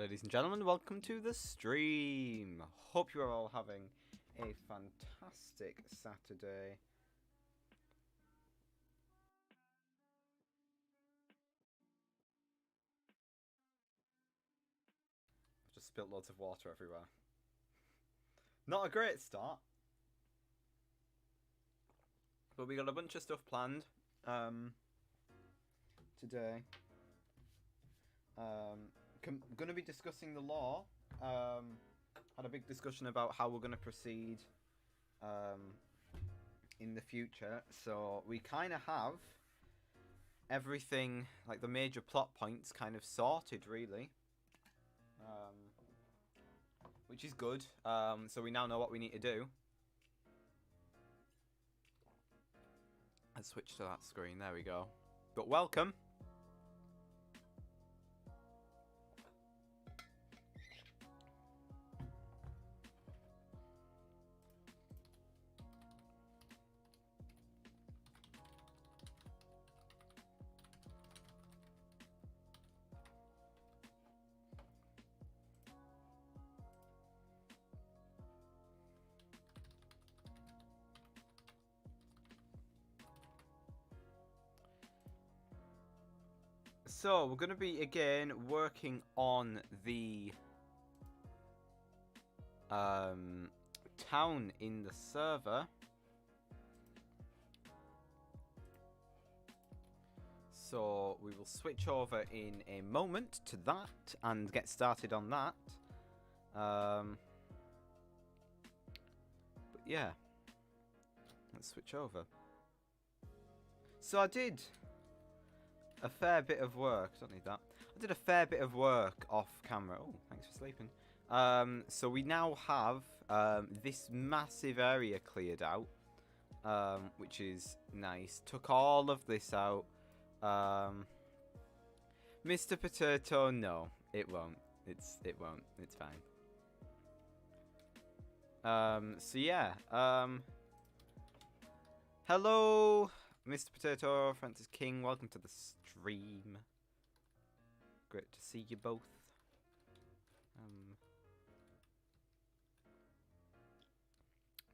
Ladies and gentlemen, welcome to the stream. Hope you are all having a fantastic Saturday. I've just spilt loads of water everywhere. Not a great start. But we got a bunch of stuff planned today. Going to be discussing the law. Had a big discussion about how we're going to proceed in the future. So we kind of have everything, like the major plot points, kind of sorted, really. Which is good. So we now know what we need to do. Let's switch to that screen. There we go. But welcome. So, we're going to be, again, working on the town in the server. So, we will switch over in a moment to that and get started on that. But yeah, let's switch over. So, I did a fair bit of work. Don't need that. I did a fair bit of work off camera. Oh, thanks for sleeping. So we now have this massive area cleared out, which is nice. Took all of this out. Mr. Potato, no, it won't. It won't. It's fine. So yeah. Hello, Mr. Potato, Francis King. Welcome to the stream. Great to see you both.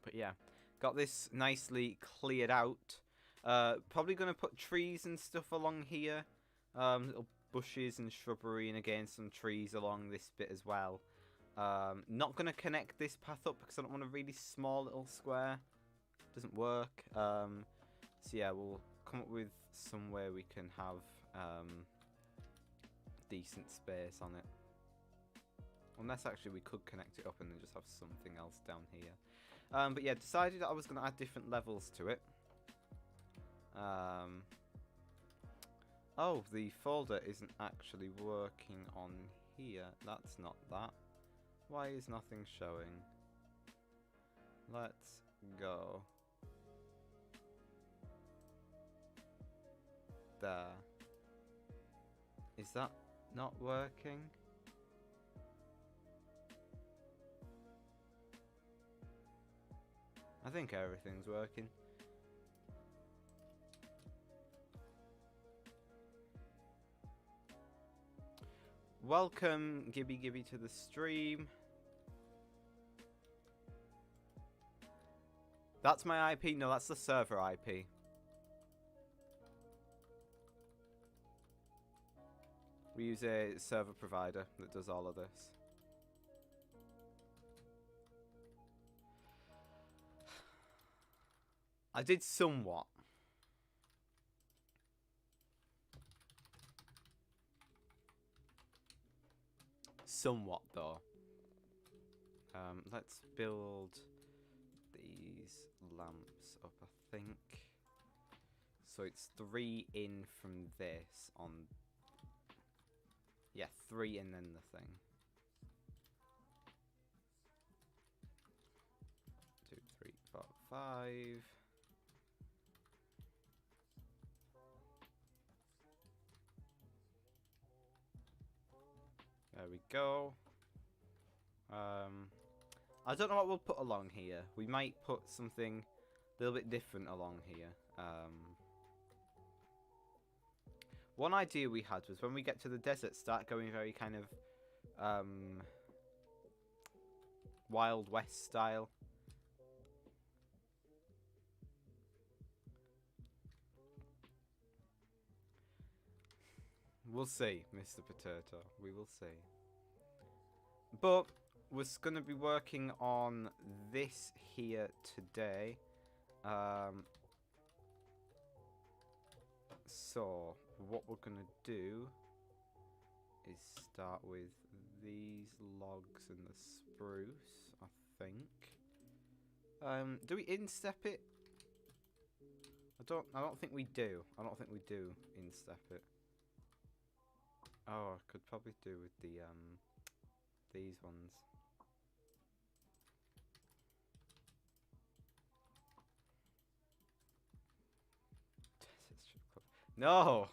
But yeah, got this nicely cleared out. Probably going to put trees and stuff along here. Little bushes and shrubbery, and again some trees along this bit as well. Not going to connect this path up because I don't want a really small little square. Doesn't work. So yeah, we'll come up with somewhere we can have decent space on it. Unless actually we could connect it up and then just have something else down here. But yeah, decided that I was going to add different levels to it. Oh, the folder isn't actually working on here. That's not that. Why is nothing showing? Let's go. There. Is that not working? I think everything's working. Welcome, Gibby, to the stream. That's my IP? No, that's the server IP. We use a server provider that does all of this. I did somewhat. Somewhat, though. Let's build these lamps up, I think. So it's 3 in from this on... Yeah, 3 and then the thing. 2, 3, 4, 5. There we go. I don't know what we'll put along here. We might put something a little bit different along here. One idea we had was when we get to the desert, start going very kind of Wild West style. We'll see, Mr. Potato. We will see. But we're going to be working on this here today. So, what we're going to do is start with these logs and the spruce, I think. Do we instep it? I don't think we do. I don't think we do instep it. Oh, I could probably do with the these ones. No.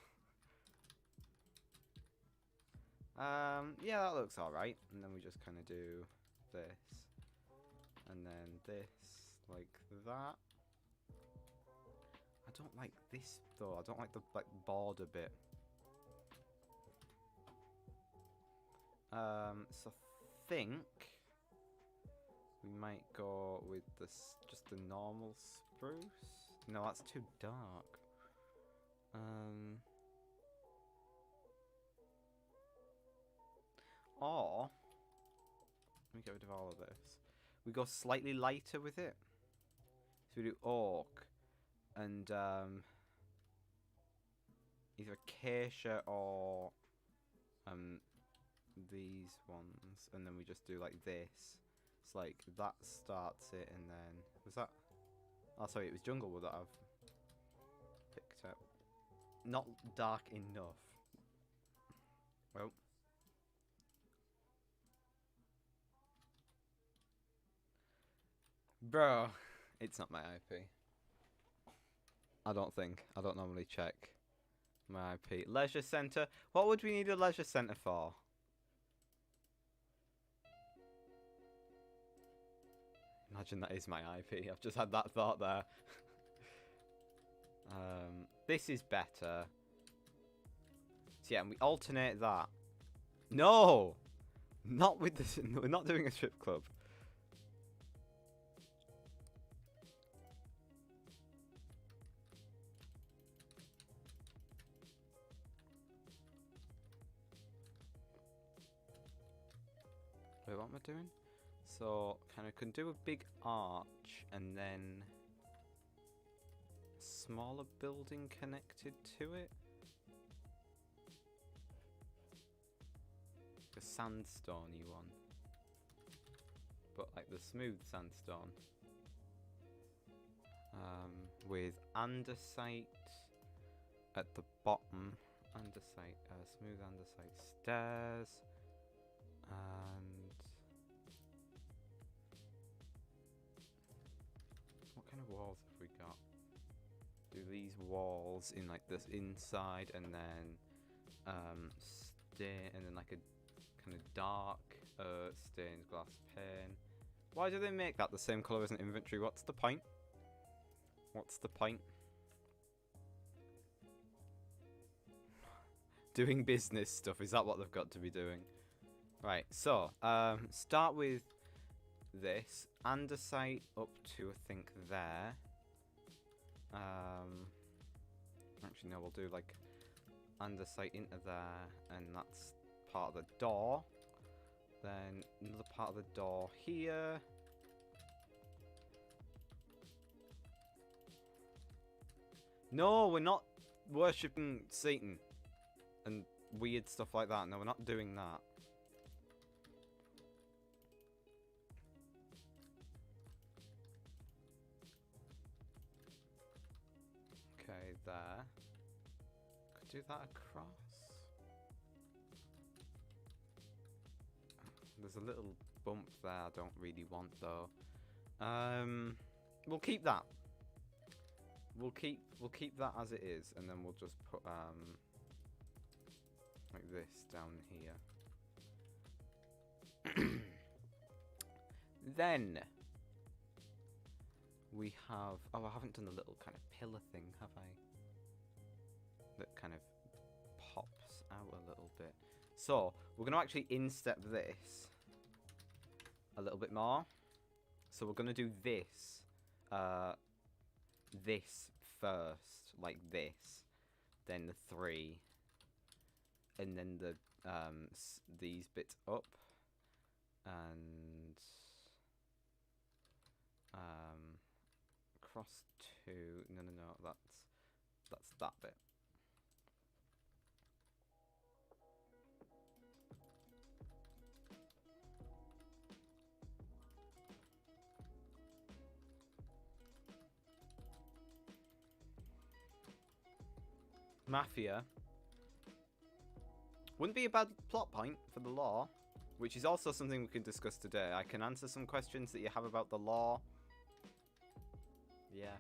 Yeah, that looks alright. And then we just kind of do this, and then this, like that. I don't like this though. I don't like the border bit. So I think we might go with just the normal spruce. No, that's too dark. Or let me get rid of all of this. We go slightly lighter with it. So we do oak and either acacia or these ones, and then we just do like this. It's like that starts it, and then was that? Oh, sorry, it was jungle wood that I've picked up. Not dark enough. Well, bro, it's not my IP. I don't think. I don't normally check my IP. Leisure centre. What would we need a leisure centre for? Imagine that is my IP. I've just had that thought there. This is better. So yeah, and we alternate that. No! Not with this. We're not doing a strip club. Wait, what am I doing? So, kind of can do a big arch and then a smaller building connected to it. A sandstoney one. But like the smooth sandstone. With andesite at the bottom. Andesite, smooth andesite stairs. And what kind of walls have we got? Do these walls in like this inside, and then and then like a kind of dark stained glass pane. Why do they make that the same colour as an inventory? What's the point? What's the point? Doing business stuff, is that what they've got to be doing? Right, so, start with this. Andesite up to, I think, there. Actually, no, we'll do, like, andesite into there, and that's part of the door. Then, another part of the door here. No, we're not worshipping Satan and weird stuff like that. No, we're not doing that. Okay, there. Could do that across. There's a little bump there I don't really want though. We'll keep that. We'll keep that as it is, and then we'll just put like this down here. Then we have, oh, I haven't done the little kind of pillar thing, have I? That kind of pops out a little bit. So, we're going to actually instep this a little bit more. So we're going to do this. This first. Like this. Then the 3. And then the these bits up. And... cross 2. No, that's that bit. Mafia wouldn't be a bad plot point for the law, which is also something we can discuss today. I can answer some questions that you have about the law. Yeah,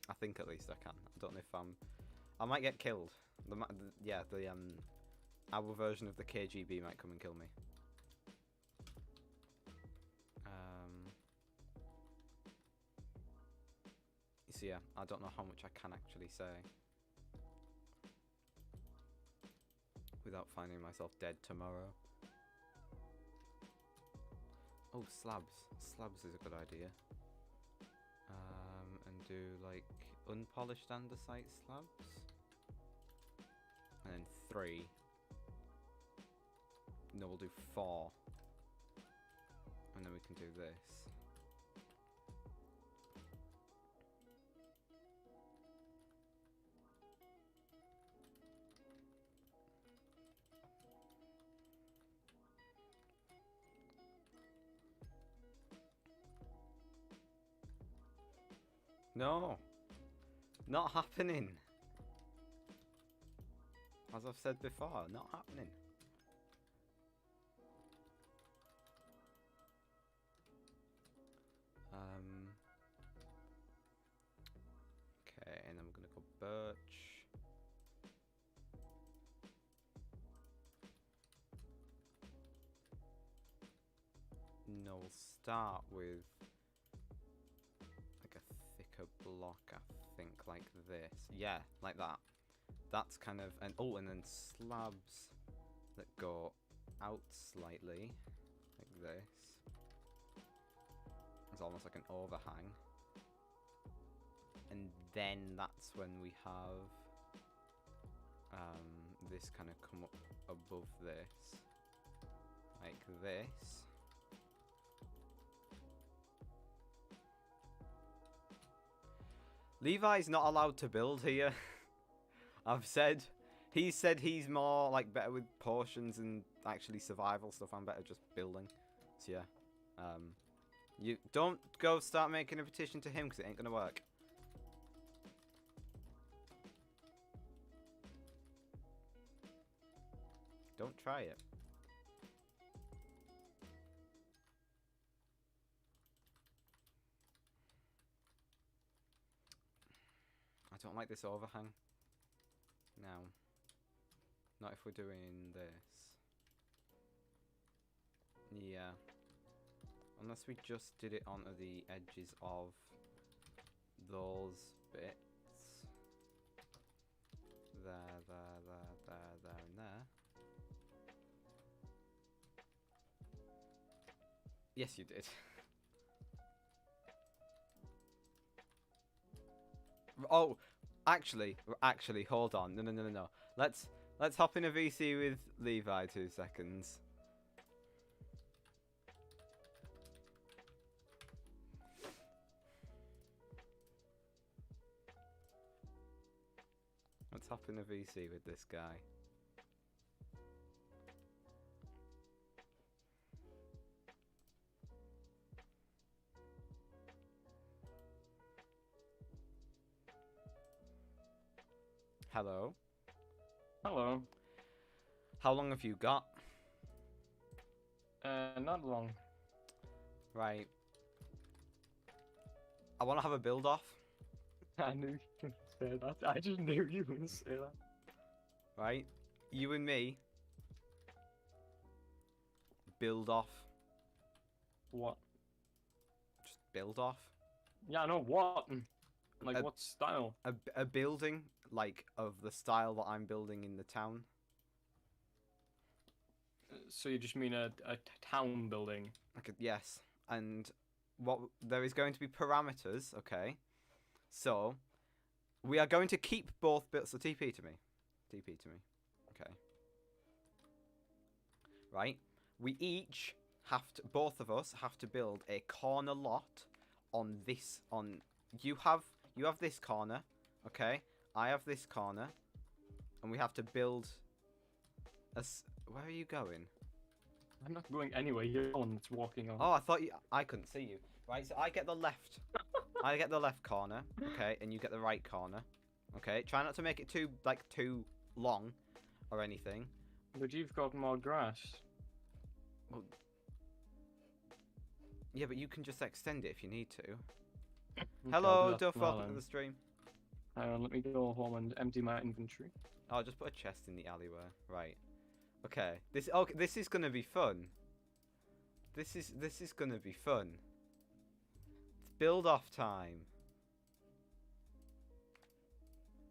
I think at least I can. I don't know if I might get killed. Our version of the KGB might come and kill me. So yeah, I don't know how much I can actually say without finding myself dead tomorrow. Oh, slabs. Slabs is a good idea. And do like unpolished andesite slabs. And then 3. No, we'll do 4. And then we can do this. No, not happening. As I've said before, not happening. Okay, and then we're gonna go birch. No, we'll start with like a thicker block, I think, like this. Yeah, like that. That's kind of, and oh, and then slabs that go out slightly, like this. It's almost like an overhang. And then that's when we have this kind of come up above this, like this. Levi's not allowed to build here. I've said. He said he's more like better with potions and actually survival stuff. I'm better just building. So yeah. You don't go start making a petition to him because it ain't gonna work. Don't try it. I don't like this overhang. No. Not if we're doing this. Yeah. Unless we just did it onto the edges of those bits. There, and there. Yes, you did. Oh, actually, hold on. No. Let's hop in a VC with Levi 2 seconds. Let's hop in a VC with this guy. Hello. Hello. How long have you got? Not long. Right. I want to have a build off. I knew you were gonna say that. I just knew you were gonna say that. Right? You and me. Build off. What? Just build off. Yeah, I know what. Like, what style? A building, like, of the style that I'm building in the town. So you just mean a town building? Yes, and what there is going to be parameters. Okay, so we are going to keep both builds. So TP to me, TP to me. Okay, right. We each have to. Both of us have to build a corner lot on this. On you have this corner. Okay, I have this corner, and we have to build. Where are you going? I'm not going anywhere. You're the one that's walking on. Oh, I thought I couldn't see you. Right, so I get the left. I get the left corner, okay, and you get the right corner. Okay, try not to make it too long or anything. But you've got more grass. Well, yeah, but you can just extend it if you need to. Okay, Hello, I'll do Duff, that now welcome to then. the stream. Hang on, let me go home and empty my inventory. Oh, I'll just put a chest in the alleyway. Right. Okay. This is gonna be fun. This is gonna be fun. It's build off time.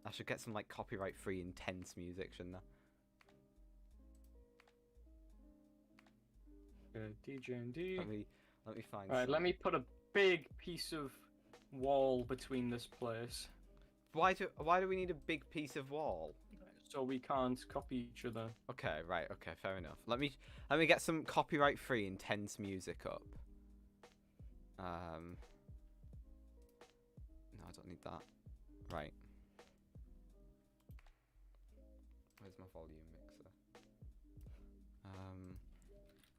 I should get some like copyright free intense music, shouldn't I? DJ and D. Let me find Alright, some. let me put a big piece of wall between this place. Why do we need a big piece of wall? So we can't copy each other. Okay, right, okay, fair enough. Let me get some copyright free intense music up. No, I don't need that. Right. Where's my volume mixer?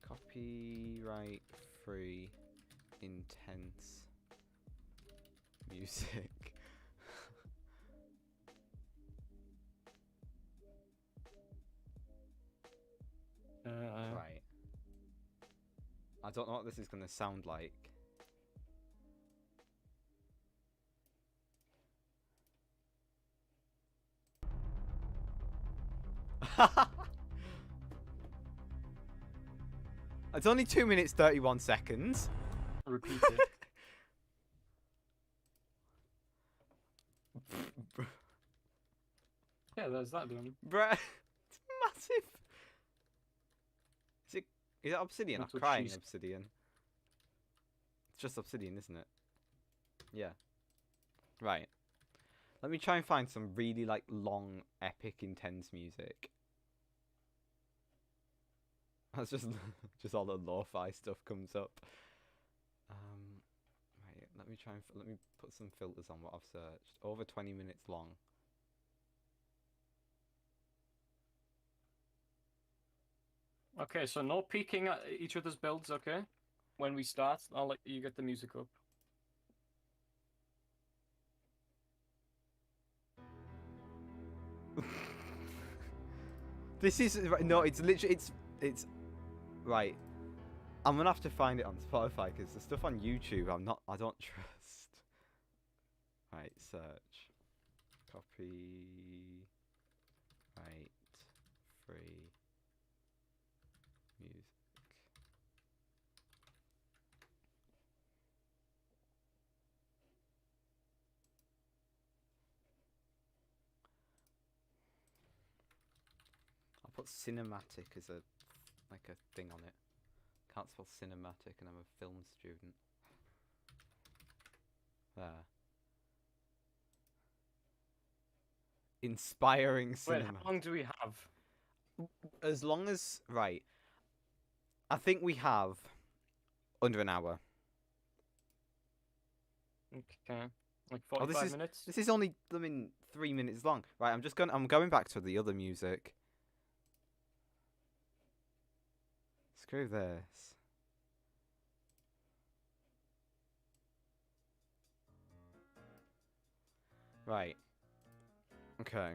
Copyright free intense music. Right. I don't know what this is going to sound like. It's only 2 minutes 31 seconds. Repeat it. Yeah, there's that done. Bruh, it's massive. Is it obsidian? That's I'm what crying she's- obsidian. It's just obsidian, isn't it? Yeah. Right. Let me try and find some really like long, epic, intense music. That's just just all the lo-fi stuff comes up. Right. Let me try and let me put some filters on what I've searched. Over 20 minutes long. Okay, so no peeking at each other's builds, okay? When we start, I'll let you get the music up. This is no. It's literally it's right. I'm gonna have to find it on Spotify because the stuff on YouTube I don't trust. Right, search. Copy. Right. Free. Music. I'll put cinematic as a thing on it. Can't spell cinematic and I'm a film student. There. Inspiring Wait, cinema. how long do we have? As long as right. I think we have under an hour. Okay. Like Oh, 45 minutes? this is only 3 minutes long. Right, I'm going back to the other music. Screw this. Right. Okay.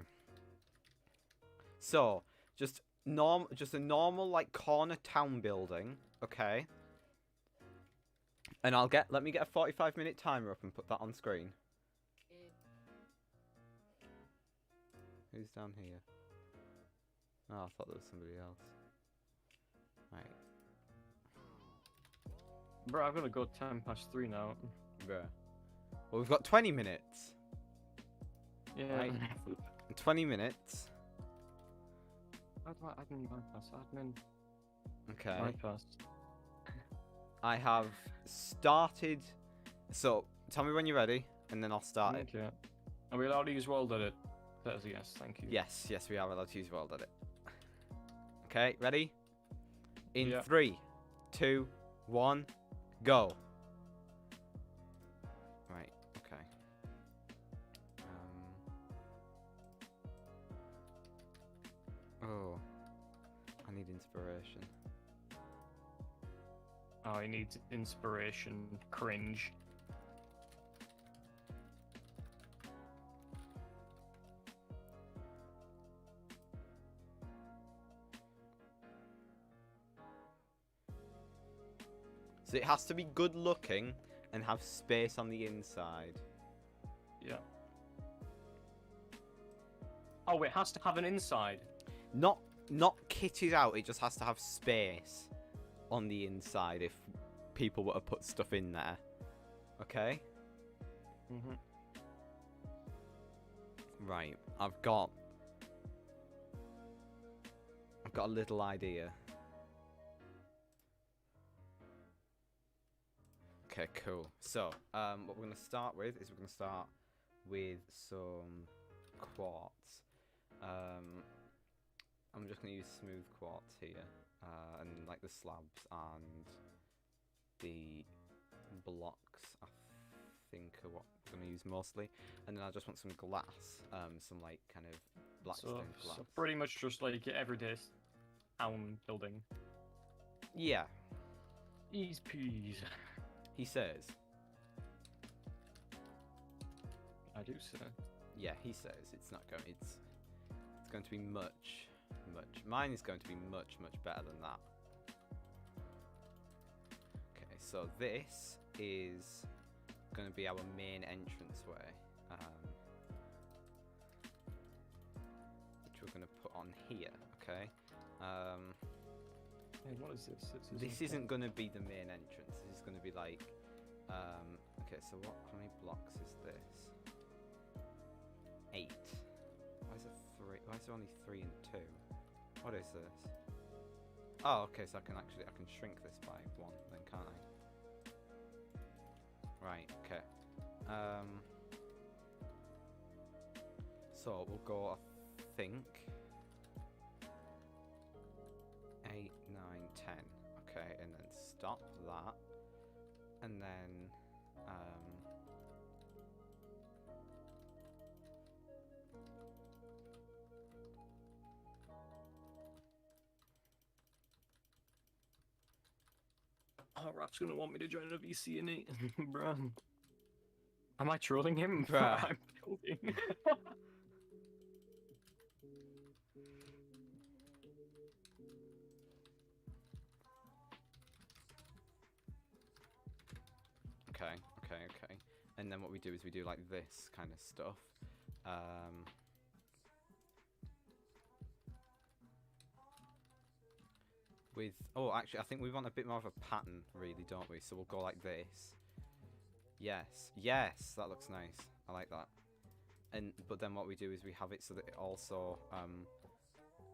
So, just a normal like corner town building, okay? And let me get a 45-minute timer up and put that on screen. Who's down here? Oh, I thought there was somebody else. Right. Bro, I've got to go 3 now. Bruh. Well, we've got 20 minutes. Yeah. Right. 20 minutes. How do I admin bypass? Admin. Okay. My pass. I have started. So tell me when you're ready, and then I'll start it. Okay. Are we allowed to use world edit? That is a yes, thank you. Yes, we are allowed to use world edit. Okay, ready? In Yeah. 3, 2, 1, go. Right. Okay. Oh, I need inspiration. Oh, he needs inspiration. Cringe. So it has to be good looking and have space on the inside. Yeah. Oh, it has to have an inside. Not kitted out. It just has to have space on the inside if people were to put stuff in there. Okay. Mhm. Right. I've got a little idea. Okay, cool. So, what we're going to start with is some quartz. I'm just going to use smooth quartz here, and like the slabs and the blocks, I think are what we're going to use mostly. And then I just want some glass, some like kind of blackstone glass. So pretty much just like your everyday town building. Yeah, Ease peas. he says. I do say. Yeah, he says it's not going. It's going to be much. Mine is going to be much better than that. Okay, so this is going to be our main entranceway, which we're going to put on here. Okay. Hey, what is this? This isn't going to be the main entrance. This is going to be like. Okay, so how many blocks is this? 8. Why is it 3? Why is there only 3 and 2? What is this? Oh, okay, so I can shrink this by 1 then, can't I? Right, okay. So we'll go, I think 8, 9, 10. Okay, and then stop that. And then Oh, Rap's gonna want me to join a VC in it, bruh. Am I trolling him? Bruh. I'm building. Okay. And then what we do is we do like this kind of stuff. Actually, I think we want a bit more of a pattern, really, don't we? So we'll go like this. Yes, that looks nice. I like that. But then what we do is we have it so that it also,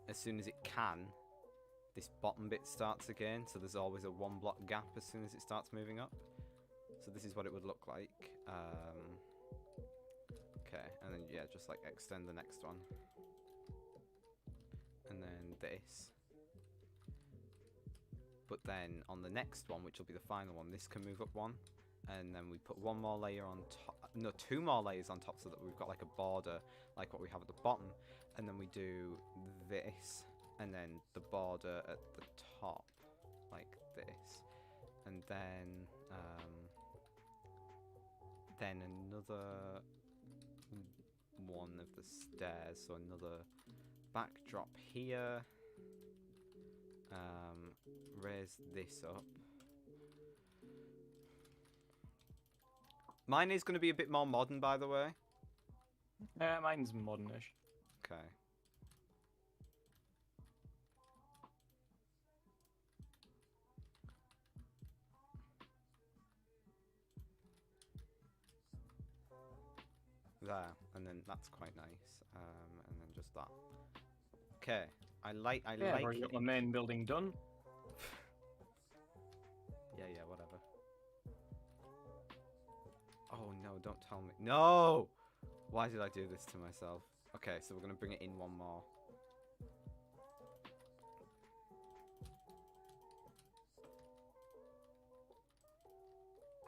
as soon as it can, this bottom bit starts again. So there's always a 1 block gap as soon as it starts moving up. So this is what it would look like. Okay, and then yeah, just like extend the next one. And then this. But then on the next one, which will be the final one, this can move up 1. And then we put 1 more layer on top. No, 2 more layers on top so that we've got like a border like what we have at the bottom. And then we do this. And then the border at the top like this. And then another one of the stairs, so another backdrop here. Raise this up. Mine is going to be a bit more modern, by the way. Mine's modernish. Okay. There, and then that's quite nice. And then just that. Okay, I like. I've already got my main building done. Yeah, whatever. Oh no, don't tell me. No! Why did I do this to myself? Okay, so we're gonna bring it in one more.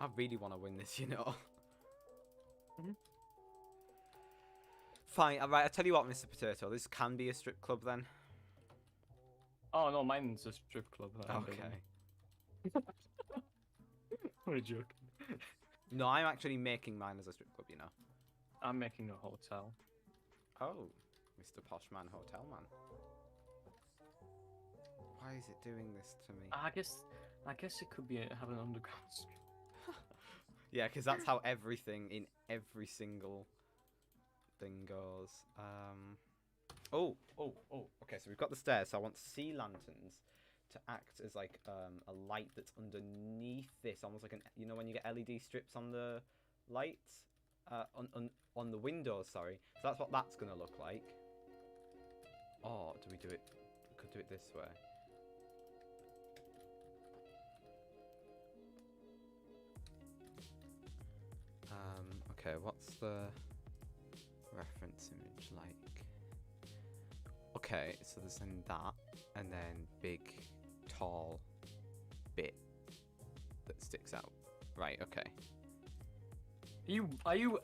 I really want to win this, you know. Fine, alright, I'll tell you what, Mr. Potato, this can be a strip club then. Oh no, mine's a strip club. Okay. What a joke. No, I'm actually making mine as a strip club, you know. I'm making a hotel. Oh, Mr. Poshman Hotel Man. Why is it doing this to me? I guess it could be have an underground strip. Yeah, because that's how everything in every single thing goes. Oh. Okay, so we've got the stairs. So I want sea lanterns to act as like a light that's underneath this, almost like you know when you get LED strips on the lights, on the windows. Sorry. So that's what that's gonna look like. Or do we do it? We could do it this way. Okay, what's the reference image like? Okay, so there's then that, and then big, tall bit that sticks out. Right, okay. Are you,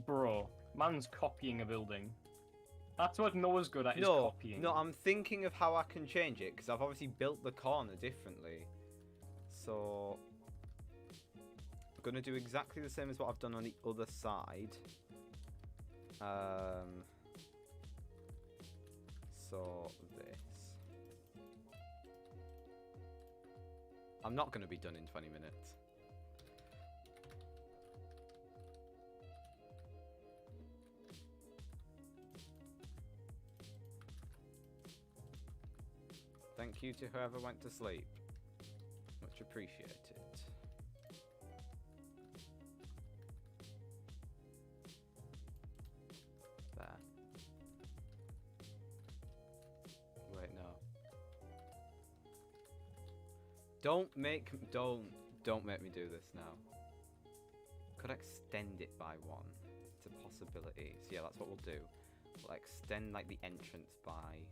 bro? Man's copying a building. That's what Noah's good at, is copying. No, I'm thinking of how I can change it, because I've obviously built the corner differently. So I'm going to do exactly the same as what I've done on the other side. So this. I'm not going to be done in 20 minutes. Thank you to whoever went to sleep. Much appreciated. There. Wait, no. Don't make me do this now. Could extend it by one. It's a possibility. So yeah, that's what we'll do. We'll extend like the entrance by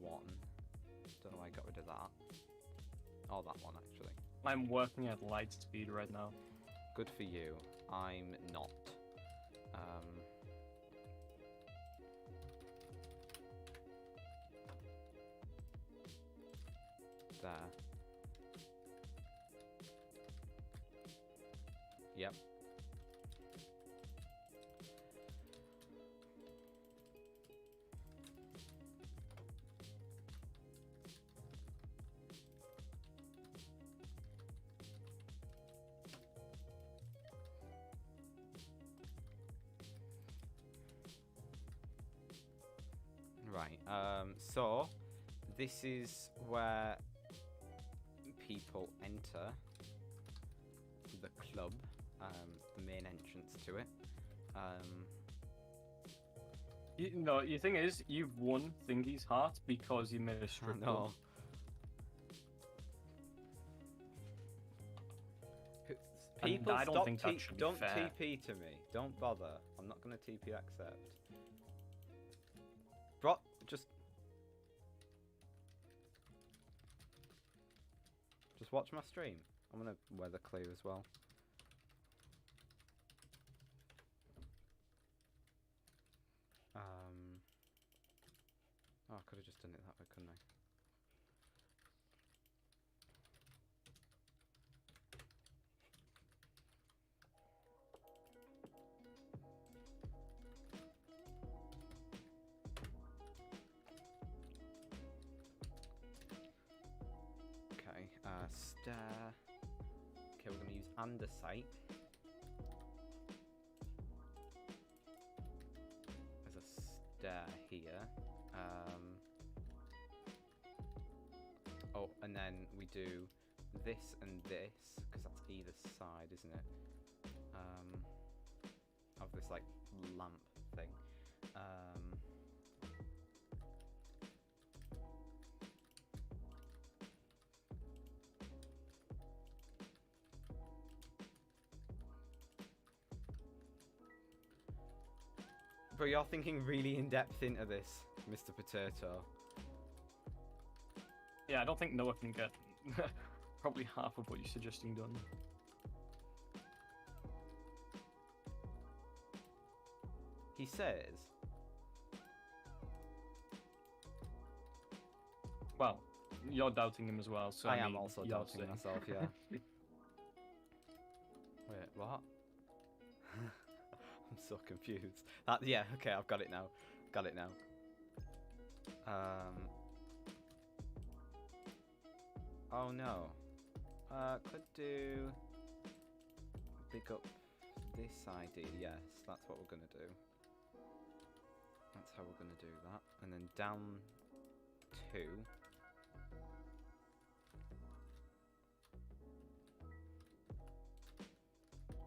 one. Don't know why I got rid of that. Oh, that one actually. I'm working at light speed right now. Good for you. I'm not. There. Yep. Right, so this is where people enter the club, the main entrance to it. The thing is, you've won Thingy's heart because you made a strip club. People, I don't think that should be don't fair. TP to me. Don't bother. I'm not going to TP accept. Bro, just watch my stream. I'm going to weather clear as well. Oh, I could have just done it that way, couldn't I? Okay, stair. Okay, we're going to use andesite as a stair here. Oh, and then we do this and this, because that's either side, isn't it? Of this, like, lamp thing. But you're thinking really in depth into this, Mr. Potato. Yeah, I don't think Noah can get probably half of what you're suggesting done. He says. Well, you're doubting him as well, so I I am mean, also you're doubting saying- myself, yeah. Wait, what? I'm so confused. Yeah, okay, I've got it now. Got it now. Oh no. Could do big up this ID. Yes, that's what we're gonna do. That's how we're gonna do that. And then down 2.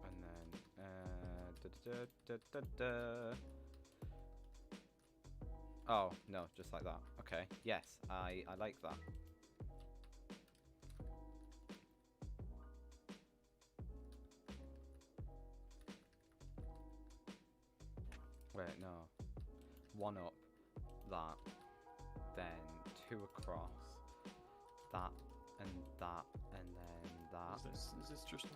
And then oh no, just like that. Okay. Yes, I like that. Wait, no. 1 up, that, then 2 across, that, and that, and then that. Is this just like...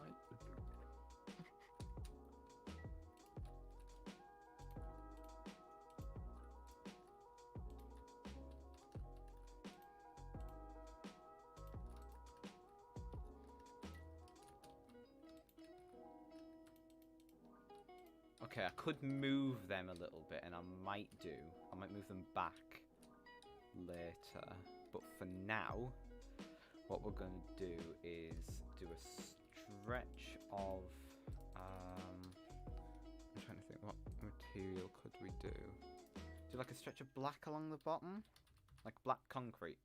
Okay, I could move them a little bit, and I might move them back later. But for now, what we're going to do is do a stretch of... I'm trying to think, what material could we do? Do like a stretch of black along the bottom? Like black concrete.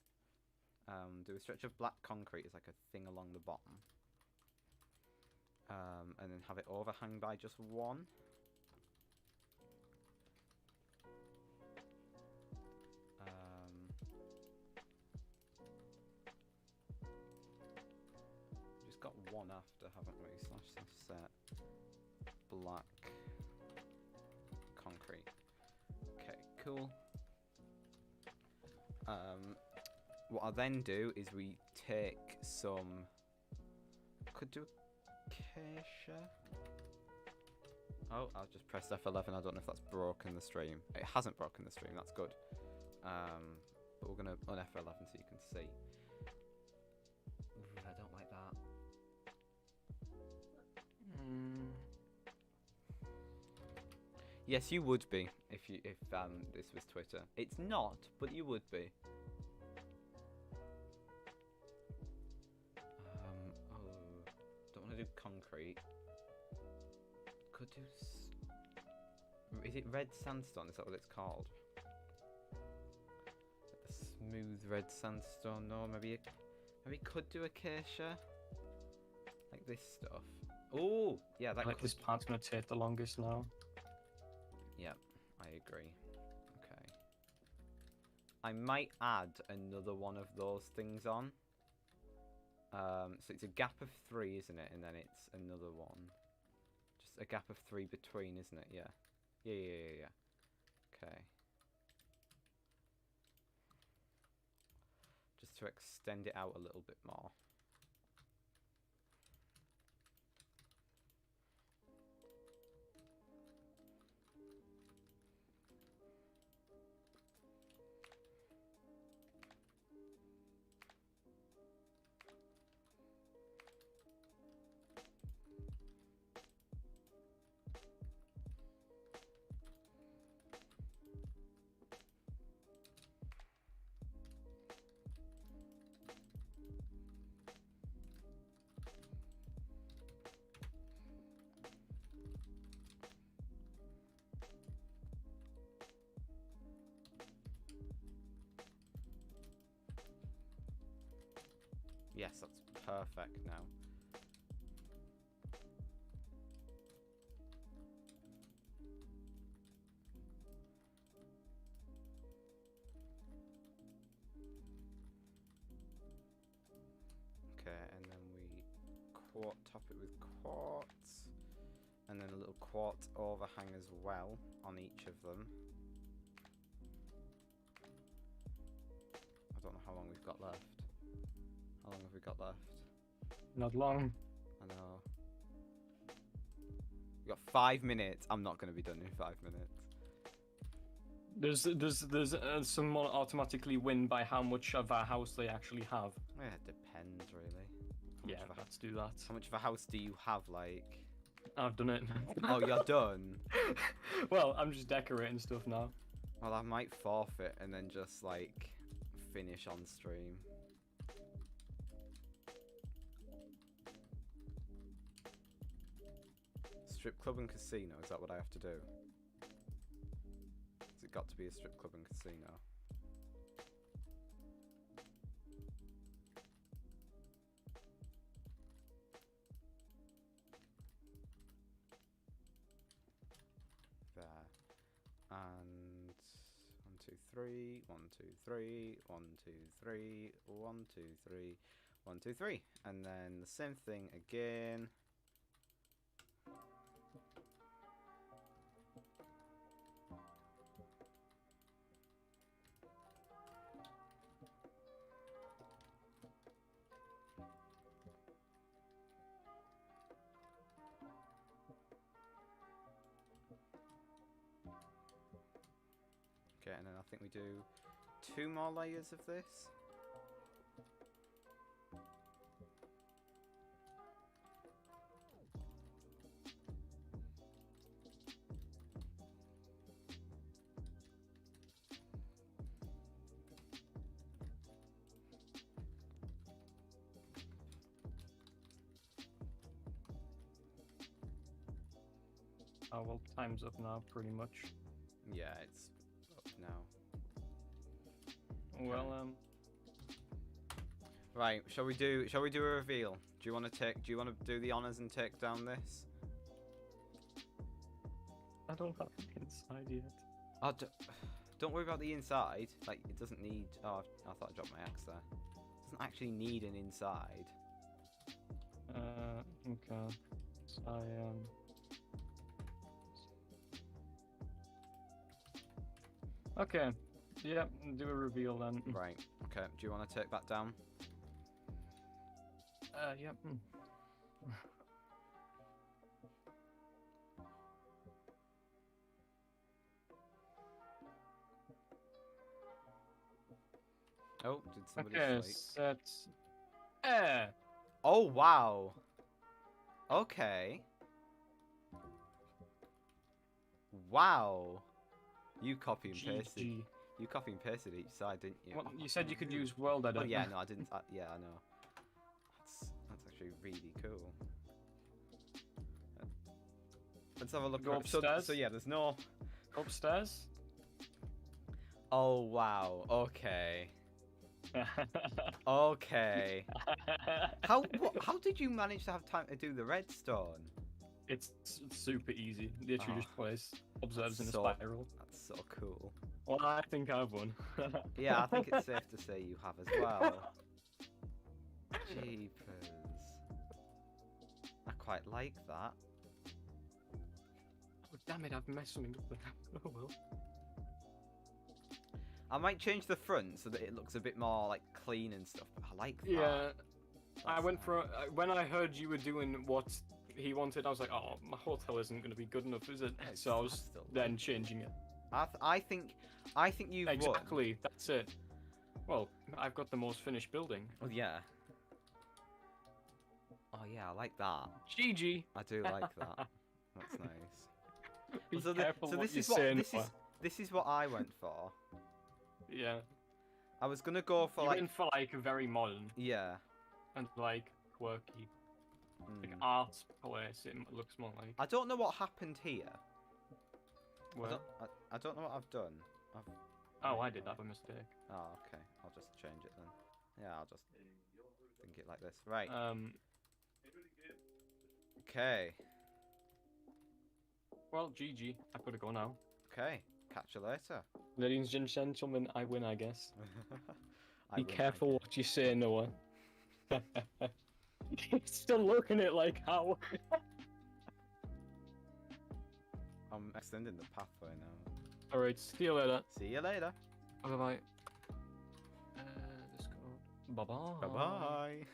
Do a stretch of black concrete as like a thing along the bottom. And then have it overhang by just 1. Just got 1 after, haven't we? Slash set black concrete. Okay, cool. What I then do is we take some... Could do acacia. Oh, I've just pressed F11. I don't know if that's broken the stream. It hasn't broken the stream. That's good. But we're gonna on F11 so you can see. Ooh, I don't like that. Yes, you would be if this was Twitter. It's not, but you would be. Don't want to do concrete. Could do. Is it red sandstone? Is that what it's called? Like the smooth red sandstone? No, maybe could do acacia. Like this stuff. Oh, yeah, that. Like this part's gonna take the longest now. Yep, I agree. Okay. I might add another one of those things on. So it's a gap of 3, isn't it? And then it's another one. Just a gap of 3 between, isn't it? Yeah. Yeah. Okay. Just to extend it out a little bit more. Yes, that's perfect now. Okay, and then we top it with quartz, And then a little quartz overhang as well on each of them. I don't know how long we've got left. How long have we got left? Not long. I know. We've got 5 minutes. I'm not going to be done in 5 minutes. There's someone automatically win by how much of a house they actually have. Yeah, it depends really. Yeah, let's do that. How much of a house do you have, like? I've done it. Oh, you're done? Well, I'm just decorating stuff now. Well, I might forfeit and then just, like, finish on stream. Strip club and casino, is that what I have to do? Has it got to be a strip club and casino? There. And 1, 2, 3, 1, 2, 3, 1, 2, 3, 1, 2, 3, 1, 2, 3. And then the same thing again. Okay, and then I think we do 2 more layers of this. Oh well, time's up now, pretty much. Yeah, it's up now. Well, Right, shall we do a reveal? Do you want to do the honors and take down this? I don't have it inside yet. Oh, don't worry about the inside. Like, it doesn't need. Oh, I thought I dropped my axe there. It doesn't actually need an inside. Okay. So okay. Yeah, do a reveal then. Right. Okay. Do you want to take that down? Yep. Oh, did somebody Okay, sleep? set. Oh wow. Okay. Wow. You copy and pasted. GG. You copy and pasted each side, didn't you? Well, you said you could use world edit. Oh yeah, no, I didn't. Yeah, I know. That's actually really cool. Let's have a look. Go upstairs. So yeah, there's no. Upstairs. Oh wow. Okay. Okay. How did you manage to have time to do the redstone? It's super easy. Literally just place observes in a so- spiral. That's so cool. Well, I think I've won. Yeah, I think it's safe to say you have as well. Jeepers. I quite like that. Oh, damn it, I've messed something up there. Oh well. I might change the front so that it looks a bit more like clean and stuff, but I like that. Yeah, I That's went for nice. when I heard you were doing what he wanted. I was like, oh, my hotel isn't going to be good enough, is it? It's So I was still then changing it. I think you've won. Exactly, that's it. Well, I've got the most finished building. Oh yeah. Oh yeah, I like that. GG. I do like that. That's nice. Be So careful what this you're is what saying. this is what I went for. Yeah. I was gonna go for You like went for like very modern yeah. and like quirky, like Hmm. art place. It looks more like. I don't know what happened here. Well, I don't know what I've done. oh, I did that by mistake. Oh, okay. I'll just change it then. Yeah, I'll just think it like this. Right. Okay. Well, GG. I gotta go now. Okay. Catch you later. Ladies and gentlemen, I win, I guess. I Be win, I careful guess. what you say, Noah. He's still looking at it like how. I'm extending the pathway now. Alright, see you later. See you later. Bye bye. Discord. Bye bye. Bye bye.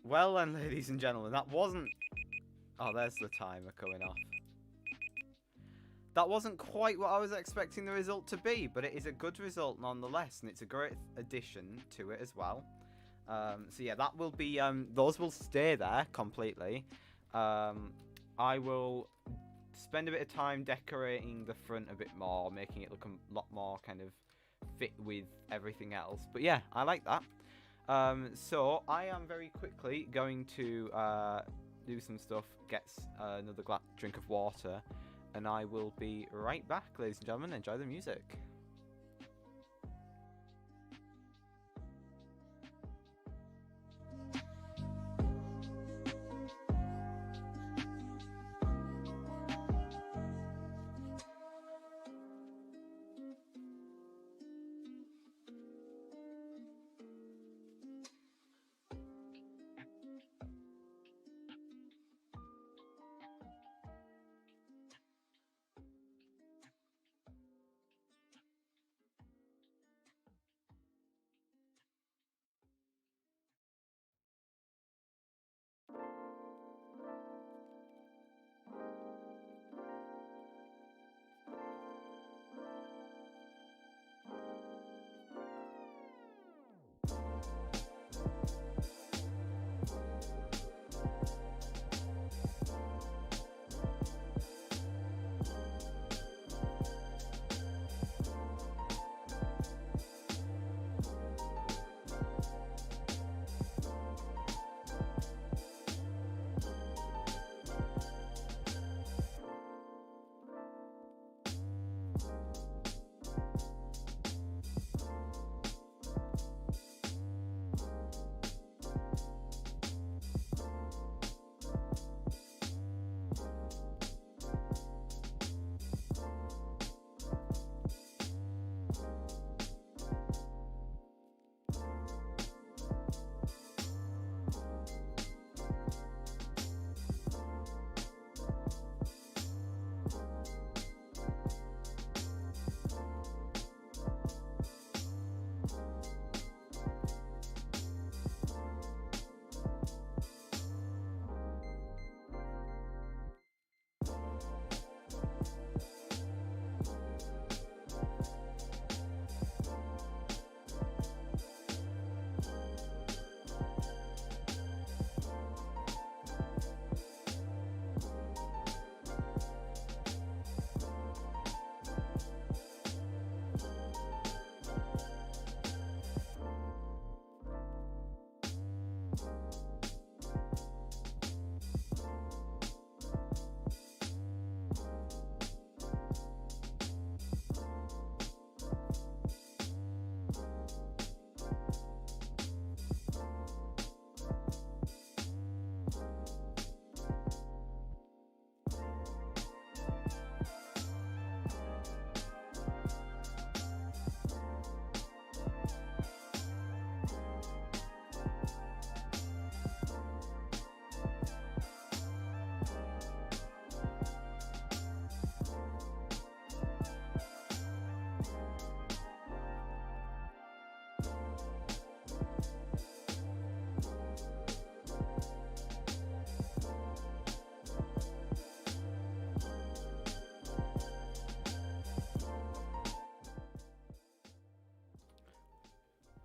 Well then, ladies and gentlemen, that wasn't... Oh, there's the timer coming off. That wasn't quite what I was expecting the result to be, but it is a good result nonetheless, and it's a great addition to it as well. So yeah, that will be... those will stay there completely. I will spend a bit of time decorating the front a bit more, making it look a lot more kind of fit with everything else. But yeah, I like that. So I am very quickly going to do some stuff, get another drink of water, and I will be right back, ladies and gentlemen. Enjoy the music.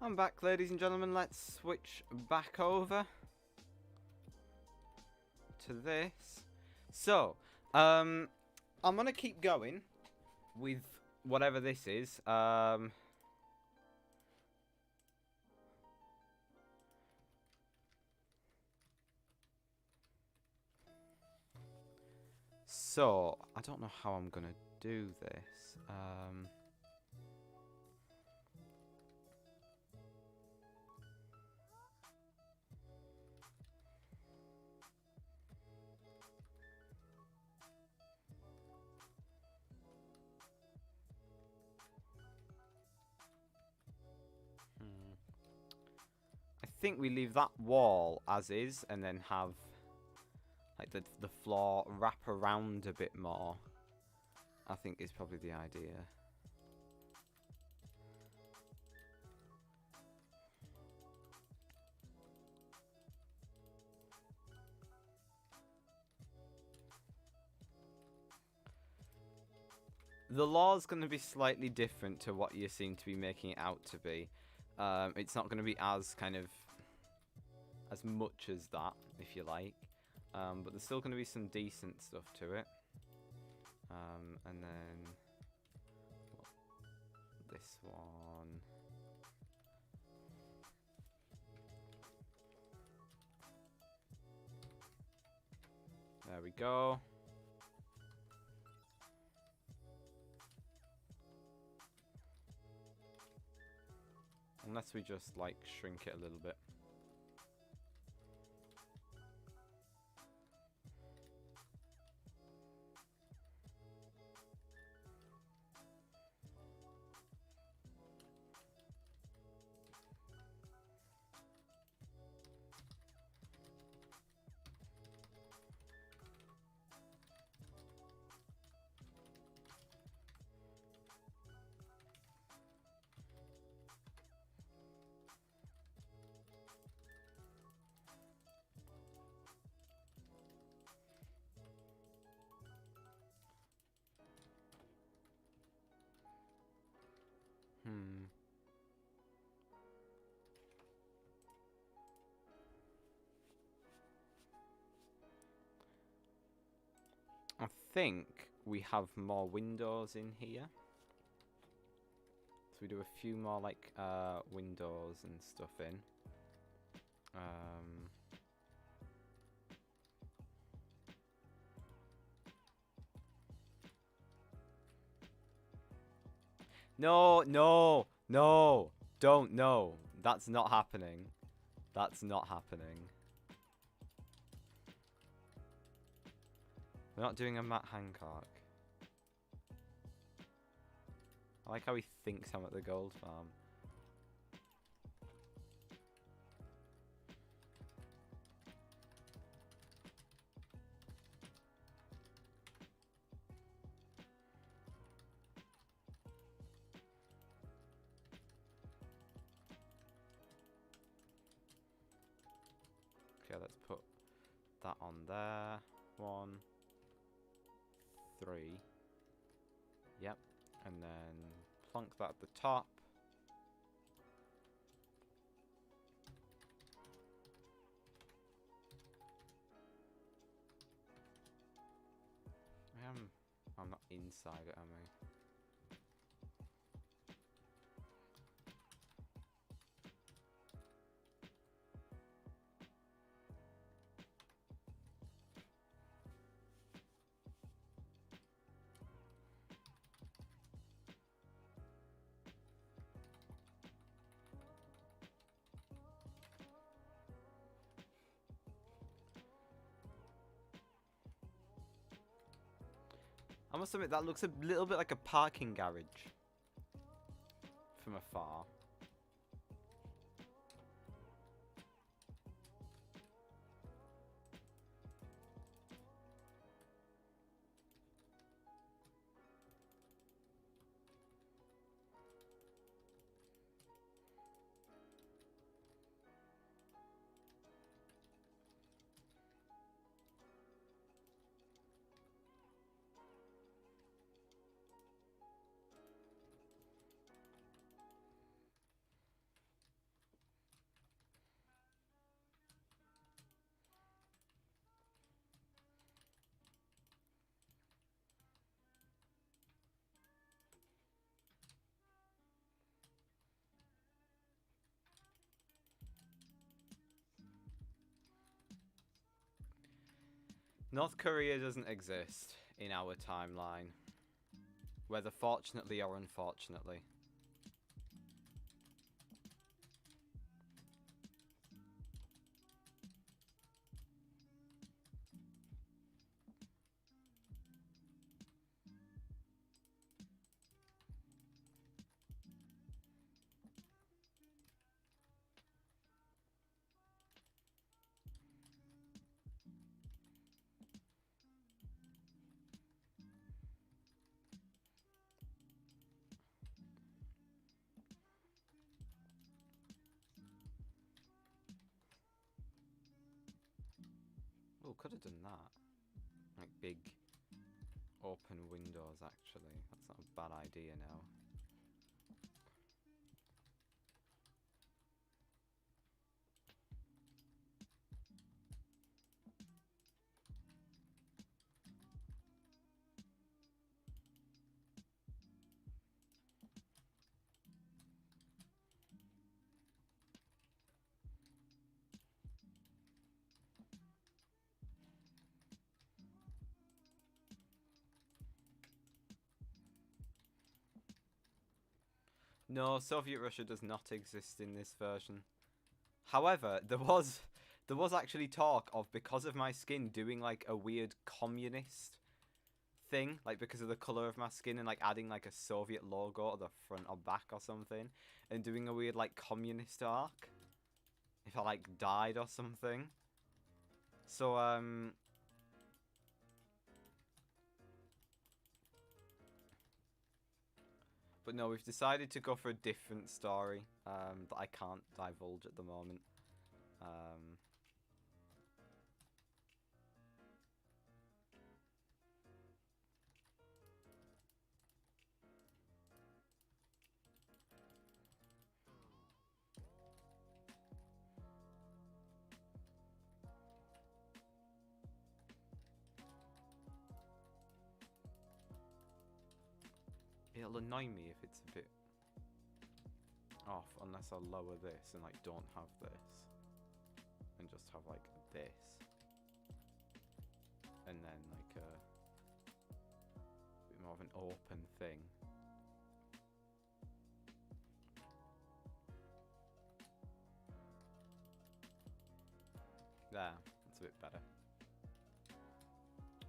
I'm back, ladies and gentlemen. Let's switch back over to this. So, I'm gonna keep going with whatever this is. So, I don't know how I'm gonna do this. I think we leave that wall as is and then have like make the floor wrap around a bit more, I think is probably the idea. The law's going to be slightly different to what you seem to be making it out to be. It's not going to be as kind of as much as that, if you like, but there's still going to be some decent stuff to it. And then this one. There we go. Unless we just, like, shrink it a little bit. I think we have more windows in here. So we do a few more, like, windows and stuff in. No, no, no, don't, no. That's not happening. That's not happening. We're not doing a Matt Hancock. I like how he thinks I'm at the gold farm. Okay, let's put that on there. 1, 3. Yep. And then plonk that at the top. I'm not inside it, am I? I must admit, that looks a little bit like a parking garage from afar. North Korea doesn't exist in our timeline, whether fortunately or unfortunately. Oh, could have done that. Like big open windows, actually. That's not a bad idea now. No, Soviet Russia does not exist in this version. However, there was actually talk of, because of my skin, doing like a weird communist thing, like because of the color of my skin, and like adding like a Soviet logo at the front or back or something, and doing a weird like communist arc if I like died or something. So but no, we've decided to go for a different story that I can't divulge at the moment. It'll annoy me if it's a bit off, unless I lower this and like don't have this, and just have like this, and then like a bit more of an open thing. There, that's a bit better.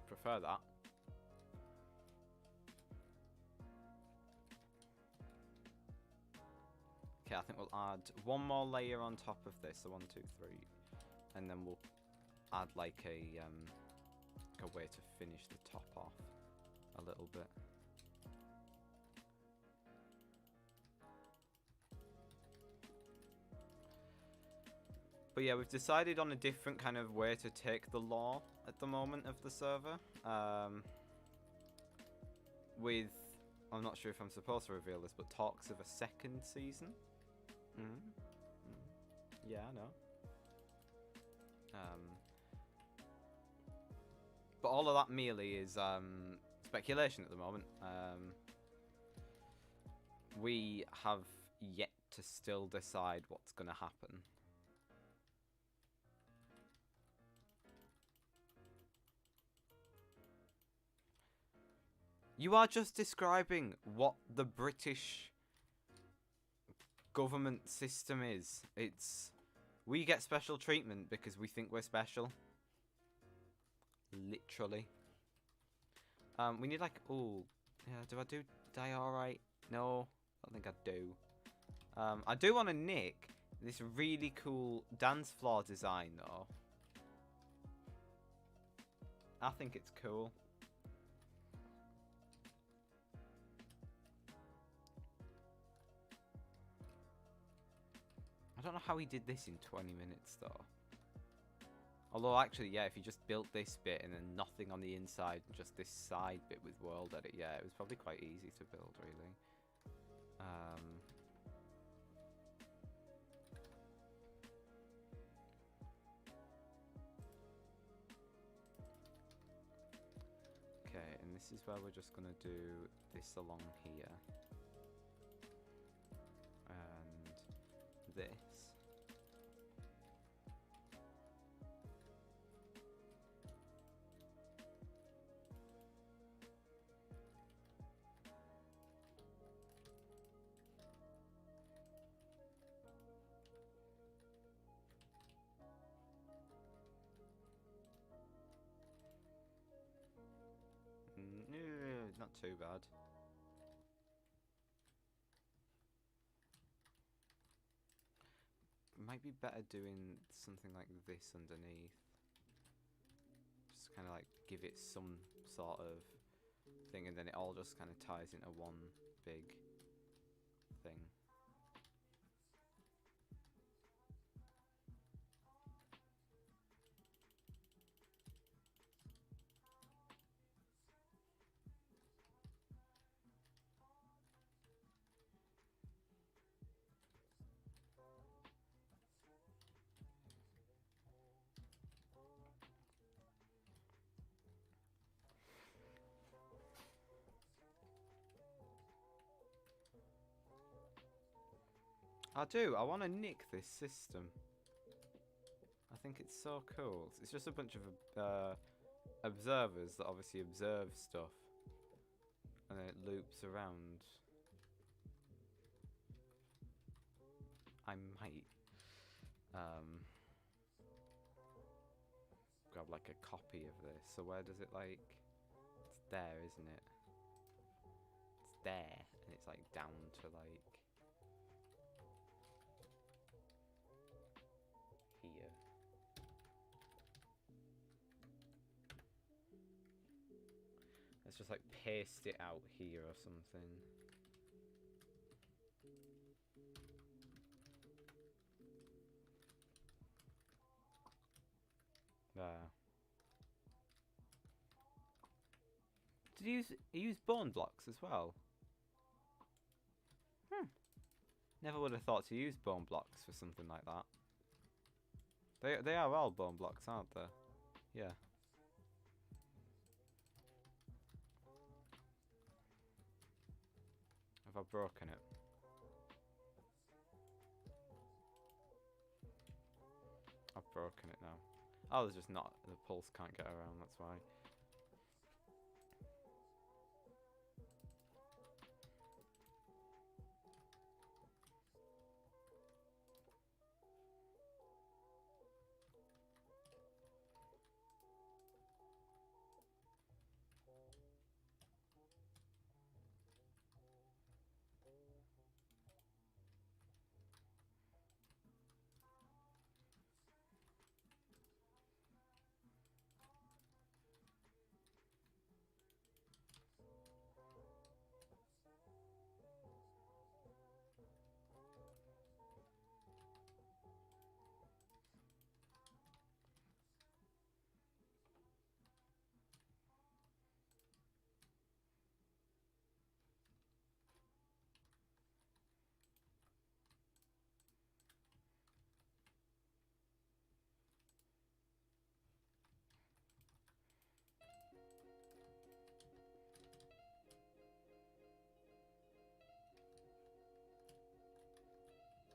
Prefer that. Okay, I think we'll add one more layer on top of this, so 1, 2, 3, and then we'll add like a way to finish the top off a little bit. But yeah, we've decided on a different kind of way to take the lore at the moment of the server. With, I'm not sure if I'm supposed to reveal this, but talks of a second season. Yeah, I know. But all of that merely is speculation at the moment. We have yet to still decide what's going to happen. You are just describing what the British government system is. It's, we get special treatment because we think we're special. Literally. We need like, oh, yeah, do I do diorite? No, I don't think I do. I do want to nick this really cool dance floor design though. I think it's cool. I don't know how he did this in 20 minutes though. Although actually, yeah, if you just built this bit and then nothing on the inside, just this side bit with world edit, yeah, it was probably quite easy to build, really. Okay, and this is where we're just gonna do this along here. And this. Not too bad. Might be better doing something like this underneath. Just kind of like give it some sort of thing, and then it all just kind of ties into one big thing. I do. I want to nick this system. I think it's so cool. It's just a bunch of observers that obviously observe stuff. And then it loops around. I might grab like a copy of this. So where does it like... It's there, isn't it? It's there. And it's like down to like... here. Let's just like paste it out here or something. There. Did you use bone blocks as well? Never would have thought to use bone blocks for something like that. They are all bone blocks, aren't they? Yeah. Have I broken it? I've broken it now. Oh, there's just not... The pulse can't get around, that's why.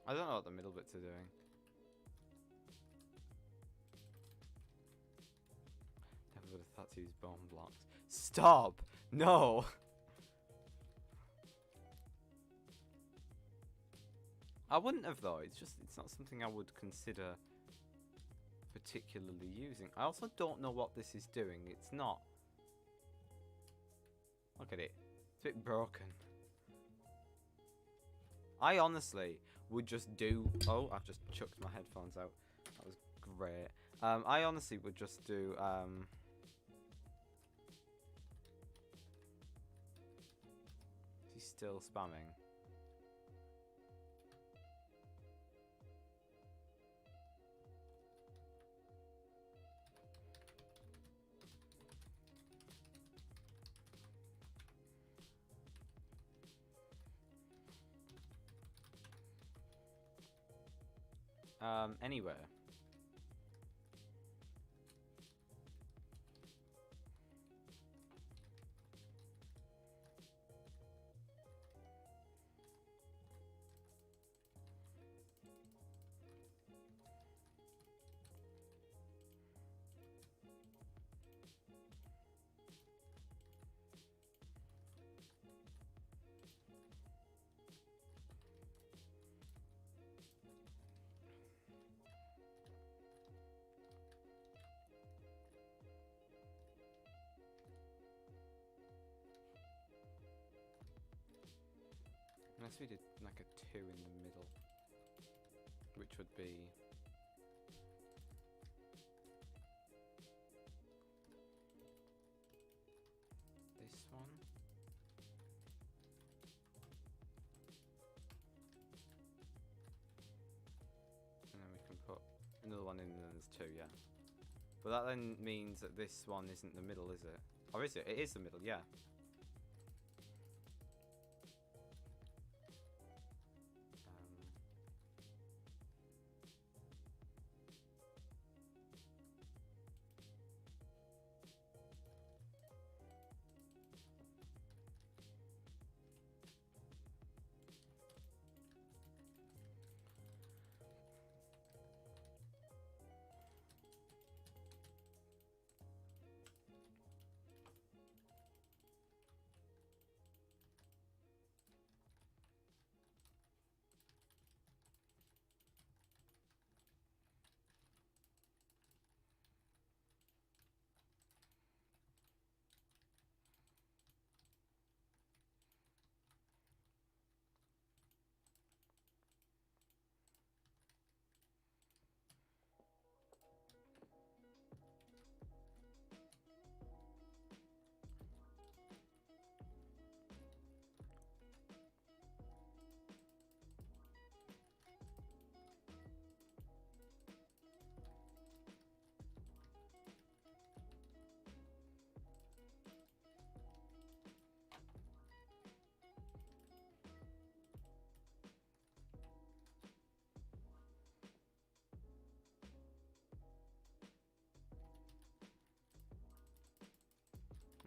I don't know what the middle bits are doing. Never would have thought to use bone blocks. Stop! No! I wouldn't have though. It's not something I would consider particularly using. I also don't know what this is doing. It's not. Look at it. It's a bit broken. I honestly would just do... Oh, I've just chucked my headphones out. That was great. I honestly would just do... Is he still spamming? Anywhere. Unless we did like a 2 in the middle, which would be this one. And then we can put another one in and then there's 2, yeah. But that then means that this one isn't the middle, is it? Or is it? It is the middle, yeah.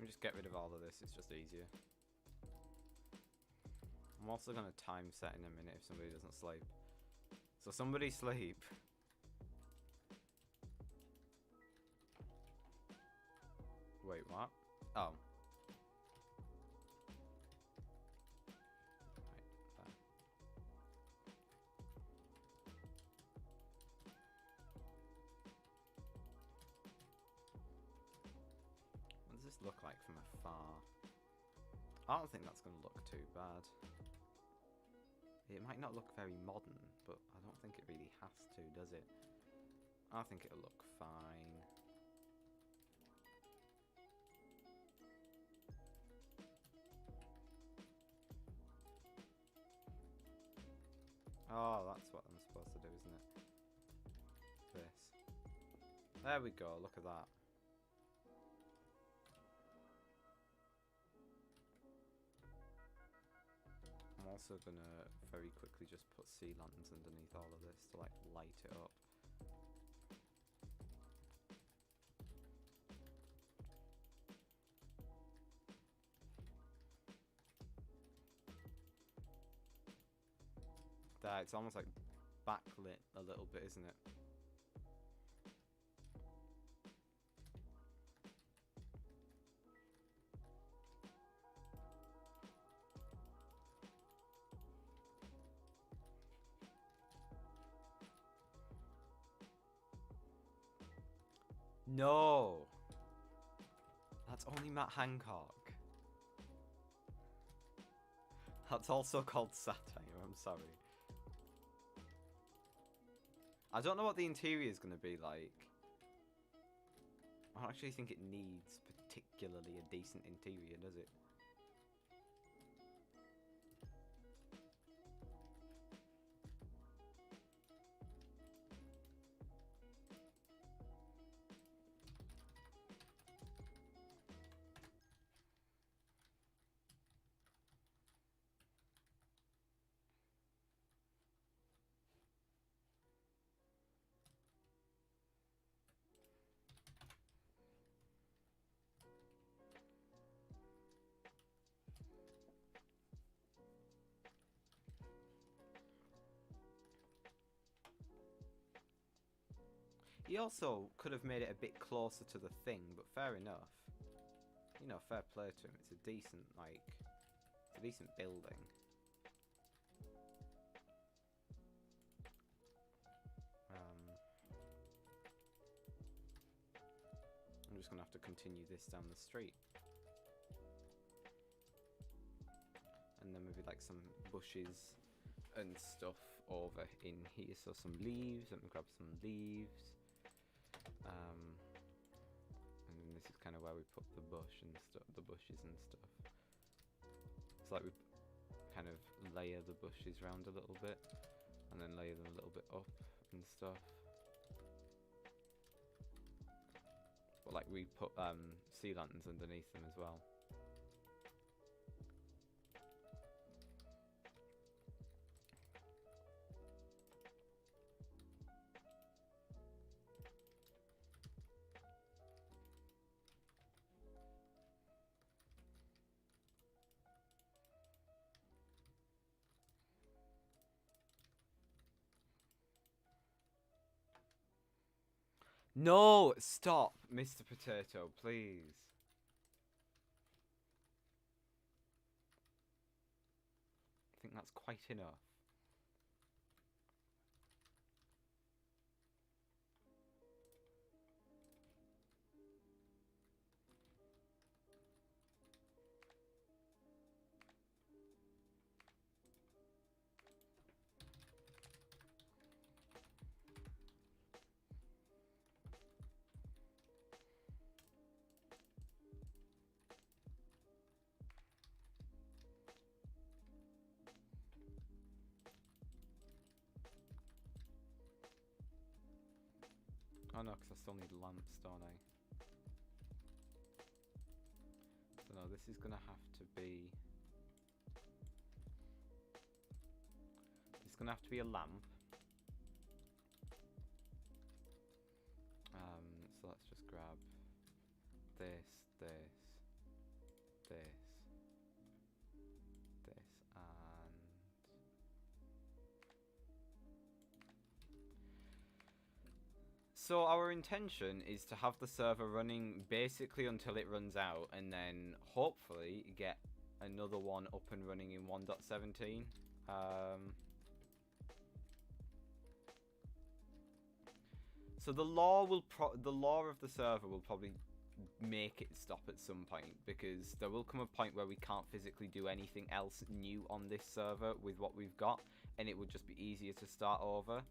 me just get rid of all of this, it's just easier. I'm also going to time set in a minute if somebody doesn't sleep. So somebody sleep. Wait, what? Oh. Right, there. What does this look like from afar? I don't think that's going to look too bad. It might not look very modern, but I don't think it really has to, does it? I think it'll look fine. Oh, that's what I'm supposed to do, isn't it? This. There we go, look at that. I'm also gonna very quickly just put sea lanterns underneath all of this to like light it up. There, it's almost like backlit a little bit, isn't it? No! That's only Matt Hancock. That's also called satire, I'm sorry. I don't know what the interior is going to be like. I don't actually think it needs particularly a decent interior, does it? He also could have made it a bit closer to the thing, but fair enough. You know, fair play to him. It's a decent, like, a decent building. I'm just gonna have to continue this down the street. And then maybe like some bushes and stuff over in here. So some leaves, let me grab some leaves. And then this is kind of where we put the bush and stuff, the bushes and stuff. It's like we kind of layer the bushes around a little bit, and then layer them a little bit up and stuff. But like we put sea lanterns underneath them as well. No, stop, Mr. Potato, please. I think that's quite enough. Oh no, because I still need lamps, don't I? So no, this is going to have to be... It's going to have to be a lamp. So let's just grab this, So our intention is to have the server running basically until it runs out, and then hopefully get another one up and running in 1.17. So the law of the server will probably make it stop at some point, because there will come a point where we can't physically do anything else new on this server with what we've got, and it would just be easier to start over.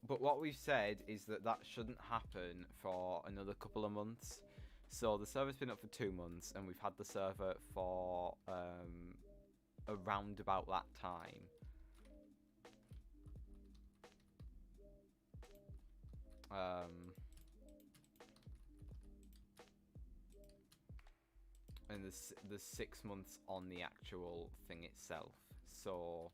But what we've said is that that shouldn't happen for another couple of months. So the server's been up for 2 months, and we've had the server for around about that time. And there's 6 months on the actual thing itself. So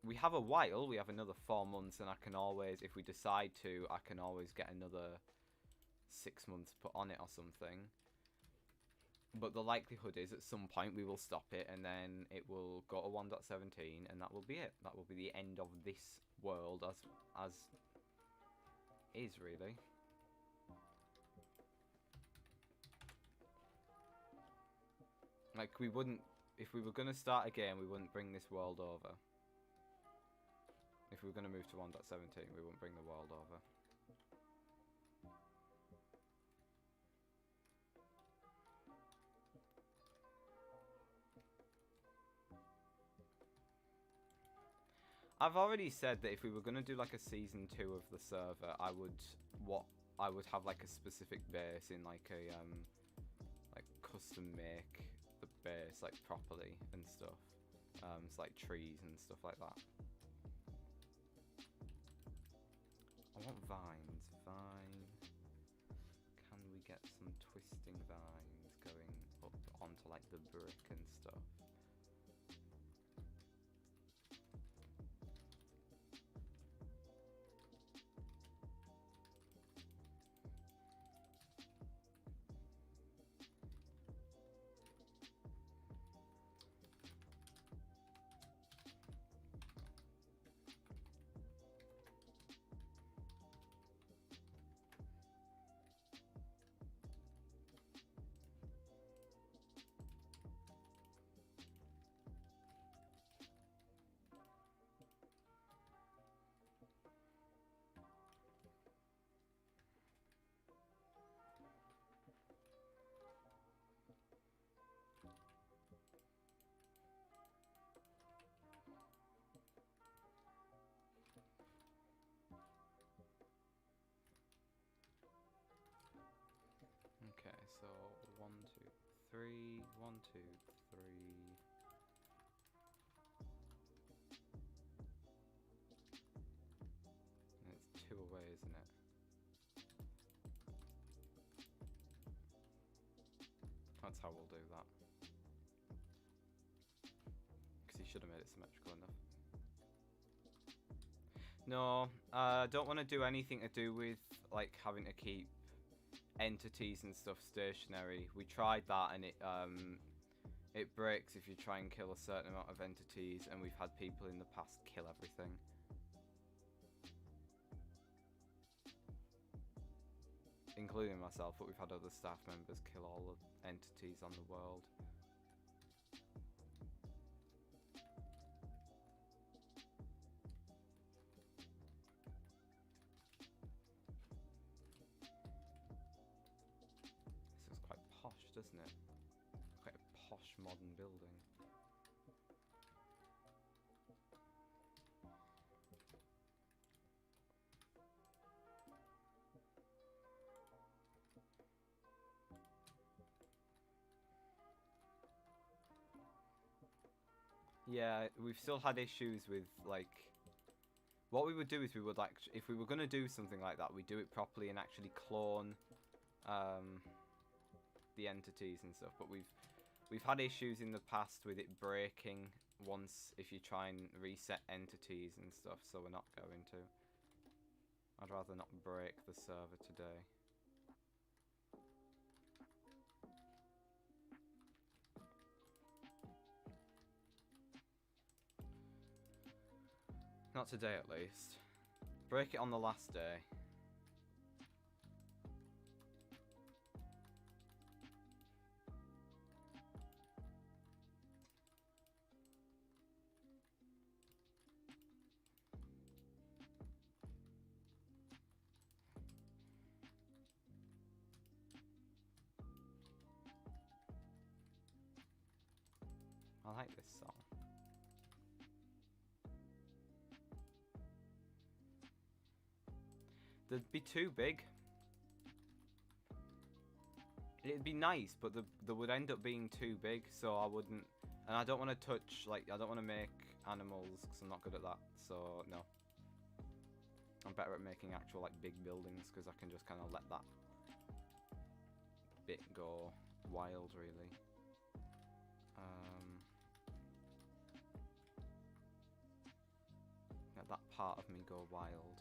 we have a while. We have another 4 months, and I can always, if we decide to, I can always get another 6 months put on it or something. But the likelihood is at some point we will stop it, and then it will go to 1.17, and that will be it. That will be the end of this world as is, really. Like, we wouldn't, if we were going to start again, we wouldn't bring this world over. If we were going to move to 1.17, we wouldn't bring the world over. I've already said that if we were going to do like a season 2 of the server, I would have like a specific base in like a like custom make the base like properly and stuff. It's like trees and stuff like that. I want vines. Vine. Can we get some twisting vines going up onto like the brick and stuff? Okay, so 1, 2, 3, 1, 2, 3. And it's 2 away, isn't it? That's how we'll do that. Because he should have made it symmetrical enough. No, I don't want to do anything to do with like having to keep entities and stuff stationary. We tried that, and it breaks if you try and kill a certain amount of entities, and we've had people in the past kill everything. Including myself, but we've had other staff members kill all the entities on the world. This is quite posh, doesn't it? Quite a posh modern building. Yeah, we've still had issues with, like, what we would do is we would, like, if we were going to do something like that, we'd do it properly and actually clone the entities and stuff. But we've had issues in the past with it breaking once if you try and reset entities and stuff, so we're not going to. I'd rather not break the server today. Not today, at least. break it on the last day. I like this song. They'd be too big. It'd be nice, but they would end up being too big, so I wouldn't. And I don't want to touch, like, I don't want to make animals, because I'm not good at that, so no. I'm better at making actual, like, big buildings, because I can just kind of let that bit go wild, really. Let that part of me go wild.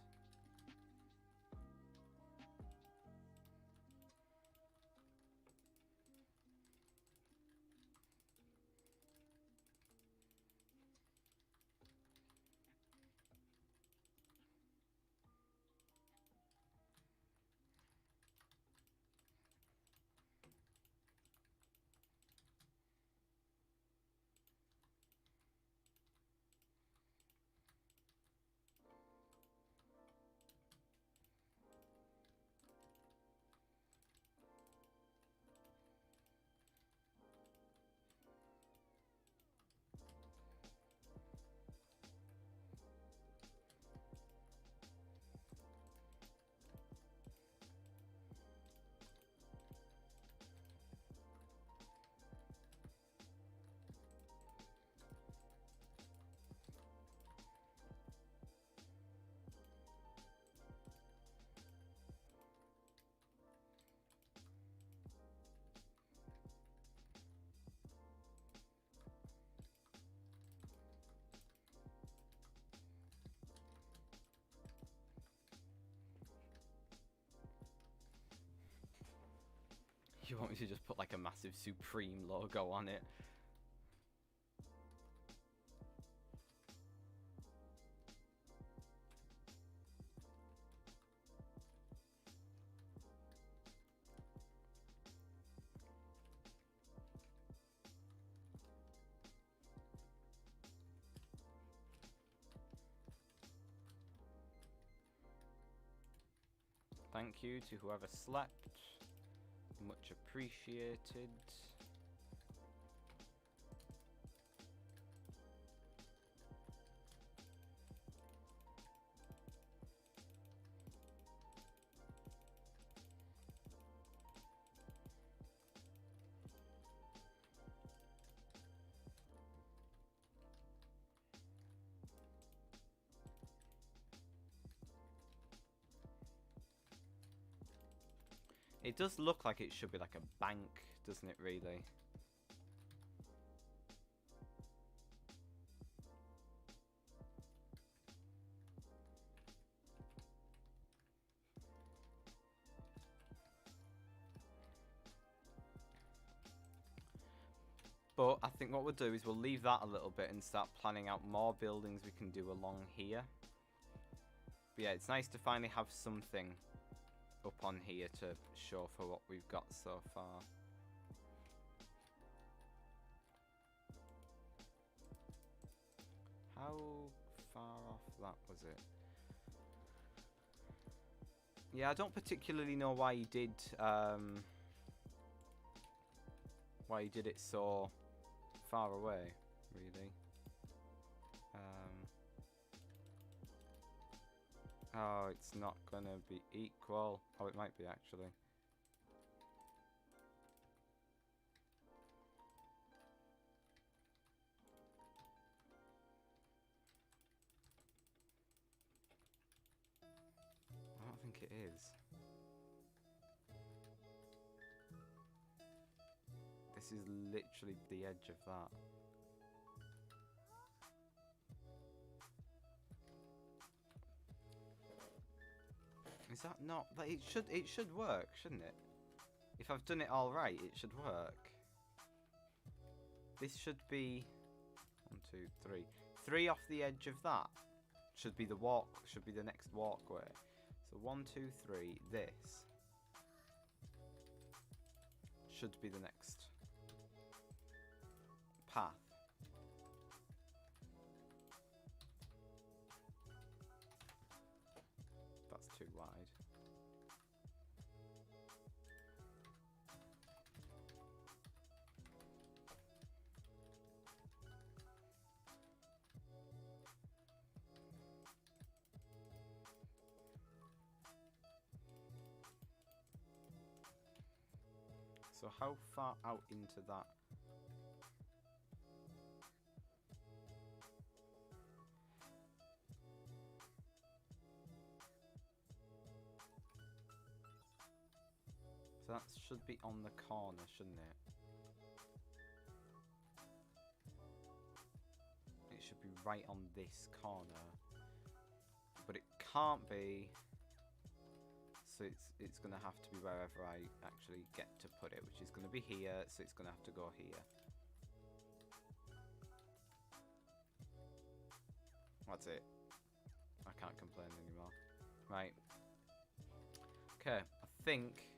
You want me to just put like a massive Supreme logo on it? Thank you to whoever slept. Much appreciated. It does look like it should be like a bank, doesn't it, really? But I think what we'll do is we'll leave that a little bit and start planning out more buildings we can do along here. But yeah, it's nice to finally have something up on here to show for what we've got so far. How far off that was it? Yeah, I don't particularly know why he did it so far away, really. Oh, it's not gonna be equal. Oh, it might be actually. I don't think it is. This is literally the edge of that. Is that not? It should work, shouldn't it? If I've done it all right, it should work. This should be 1, 2, 3. 3 off the edge of that should be the walk. Should be the next walkway. So 1, 2, 3. This should be the next path. That's too wide. So how far out into that? So that should be on the corner, shouldn't it? It should be right on this corner. But it can't be. So it's going to have to be wherever I actually get to put it, which is going to be here, so it's going to have to go here. That's it. I can't complain anymore. Right. Okay, I think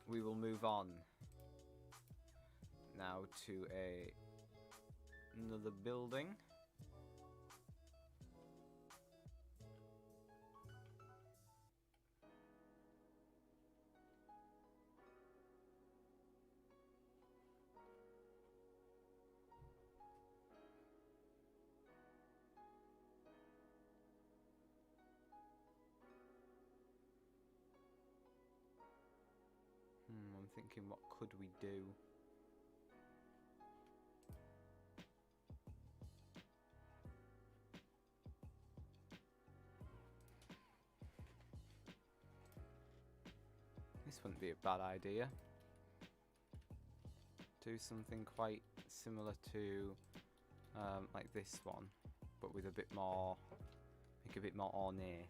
we will move on now to another building. I'm thinking, what could we do? This wouldn't be a bad idea. Do something quite similar to like this one, but with a bit more, make a bit more ornate,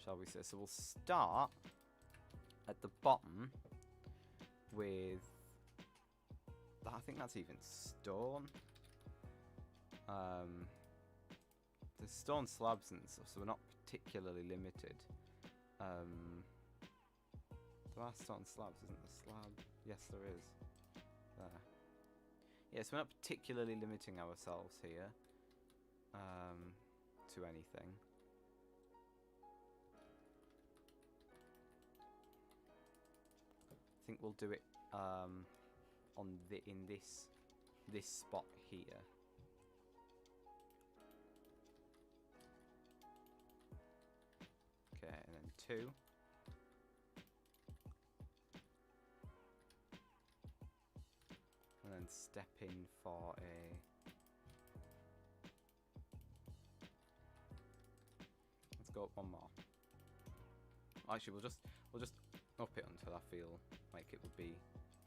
shall we say. So we'll start at the bottom with, I think that's even stone. There's stone slabs and stuff, so we're not particularly limited. There are stone slabs, isn't there? Slab? Yes, there is. There. Yeah, so we're not particularly limiting ourselves here to anything. I think we'll do it in this spot here. Okay, and then 2. And then step in for a... Let's go up one more. Actually, we'll just up it until I feel like it would be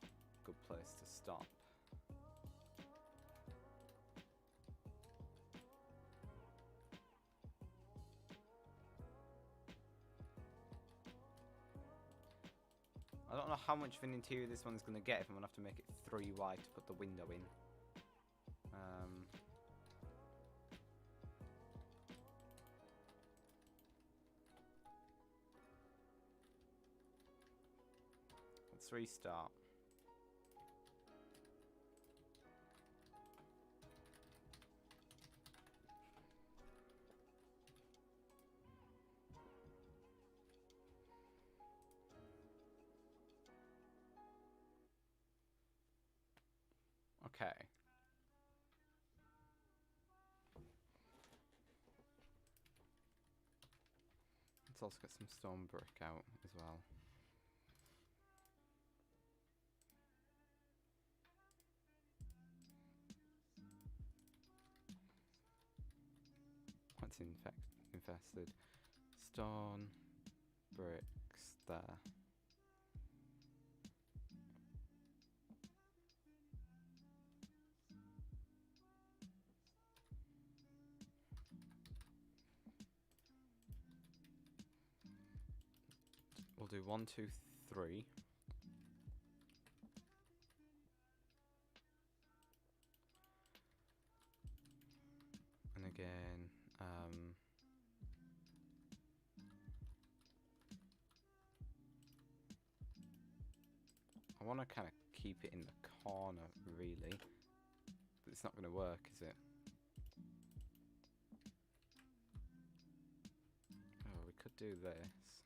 a good place to stop. I don't know how much of an interior this one's going to get if I'm going to have to make it 3 wide to put the window in. Let's restart. Okay. Let's also get some stone brick out as well. What's infested? Stone bricks there. We'll do 1, 2, 3. again. I want to kind of keep it in the corner, really. But it's not going to work, is it? Oh, we could do this.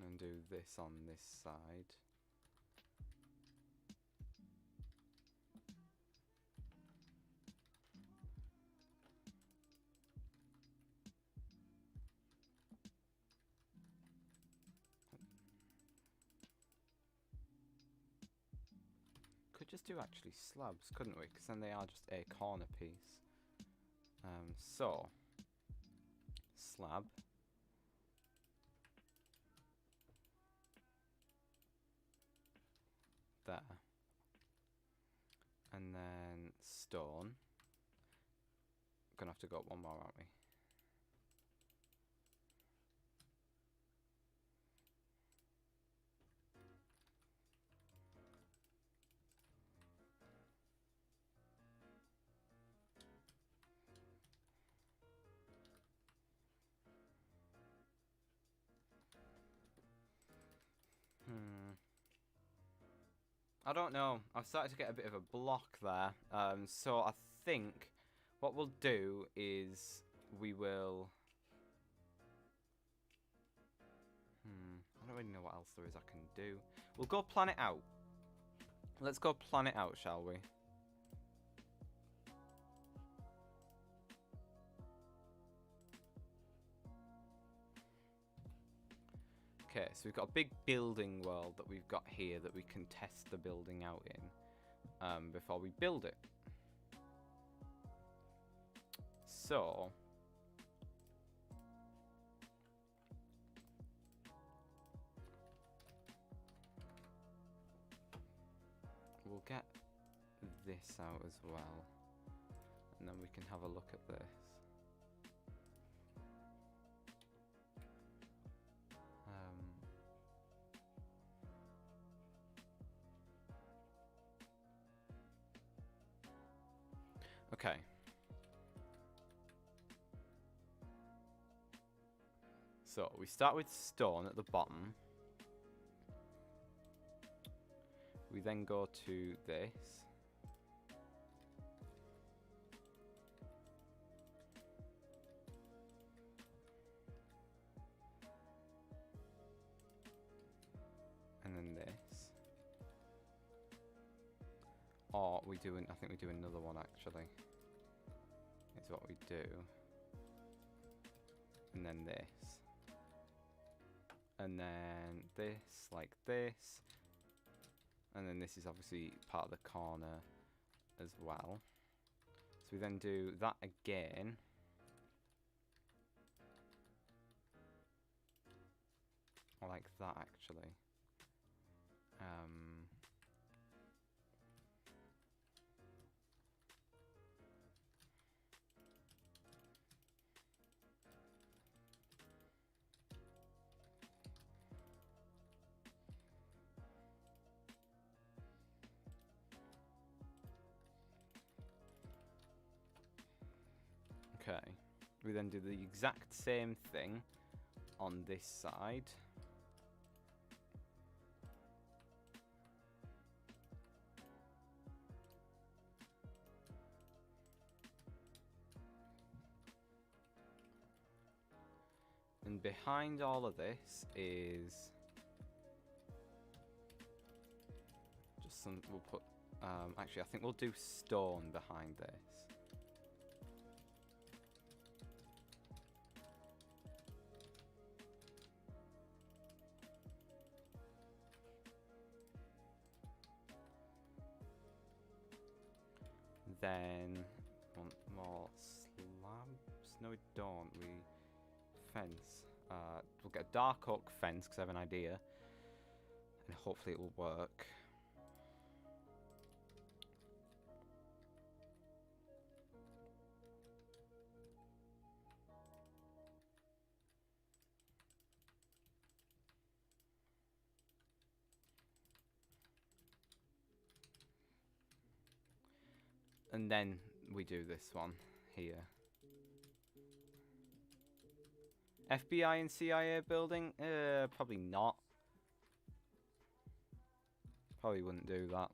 And do this on this side. Could just do actually slabs, couldn't we? Because then they are just a corner piece. So slab. There. And then stone. Gonna have to go up one more, aren't we? I don't know. I've started to get a bit of a block there. So I think what we'll do is we will... I don't really know what else there is I can do. We'll go plan it out. Let's go plan it out, shall we? Okay, so we've got a big building world that we've got here that we can test the building out in before we build it. So... we'll get this out as well. And then we can have a look at this. Okay. So we start with stone at the bottom. We then go to this. And then this. Or we do, I think we do another one actually. Is what we do. And then this. And then this, like this. And then this is obviously part of the corner as well. So we then do that again. I like that actually. Okay, we then do the exact same thing on this side. And behind all of this is just some, we'll put, actually I think we'll do stone behind this. Then want more slabs? No, we don't. We fence. We'll get a dark oak fence because I have an idea, and hopefully it will work. And then we do this one here. FBI and CIA building? Probably not. Probably wouldn't do that.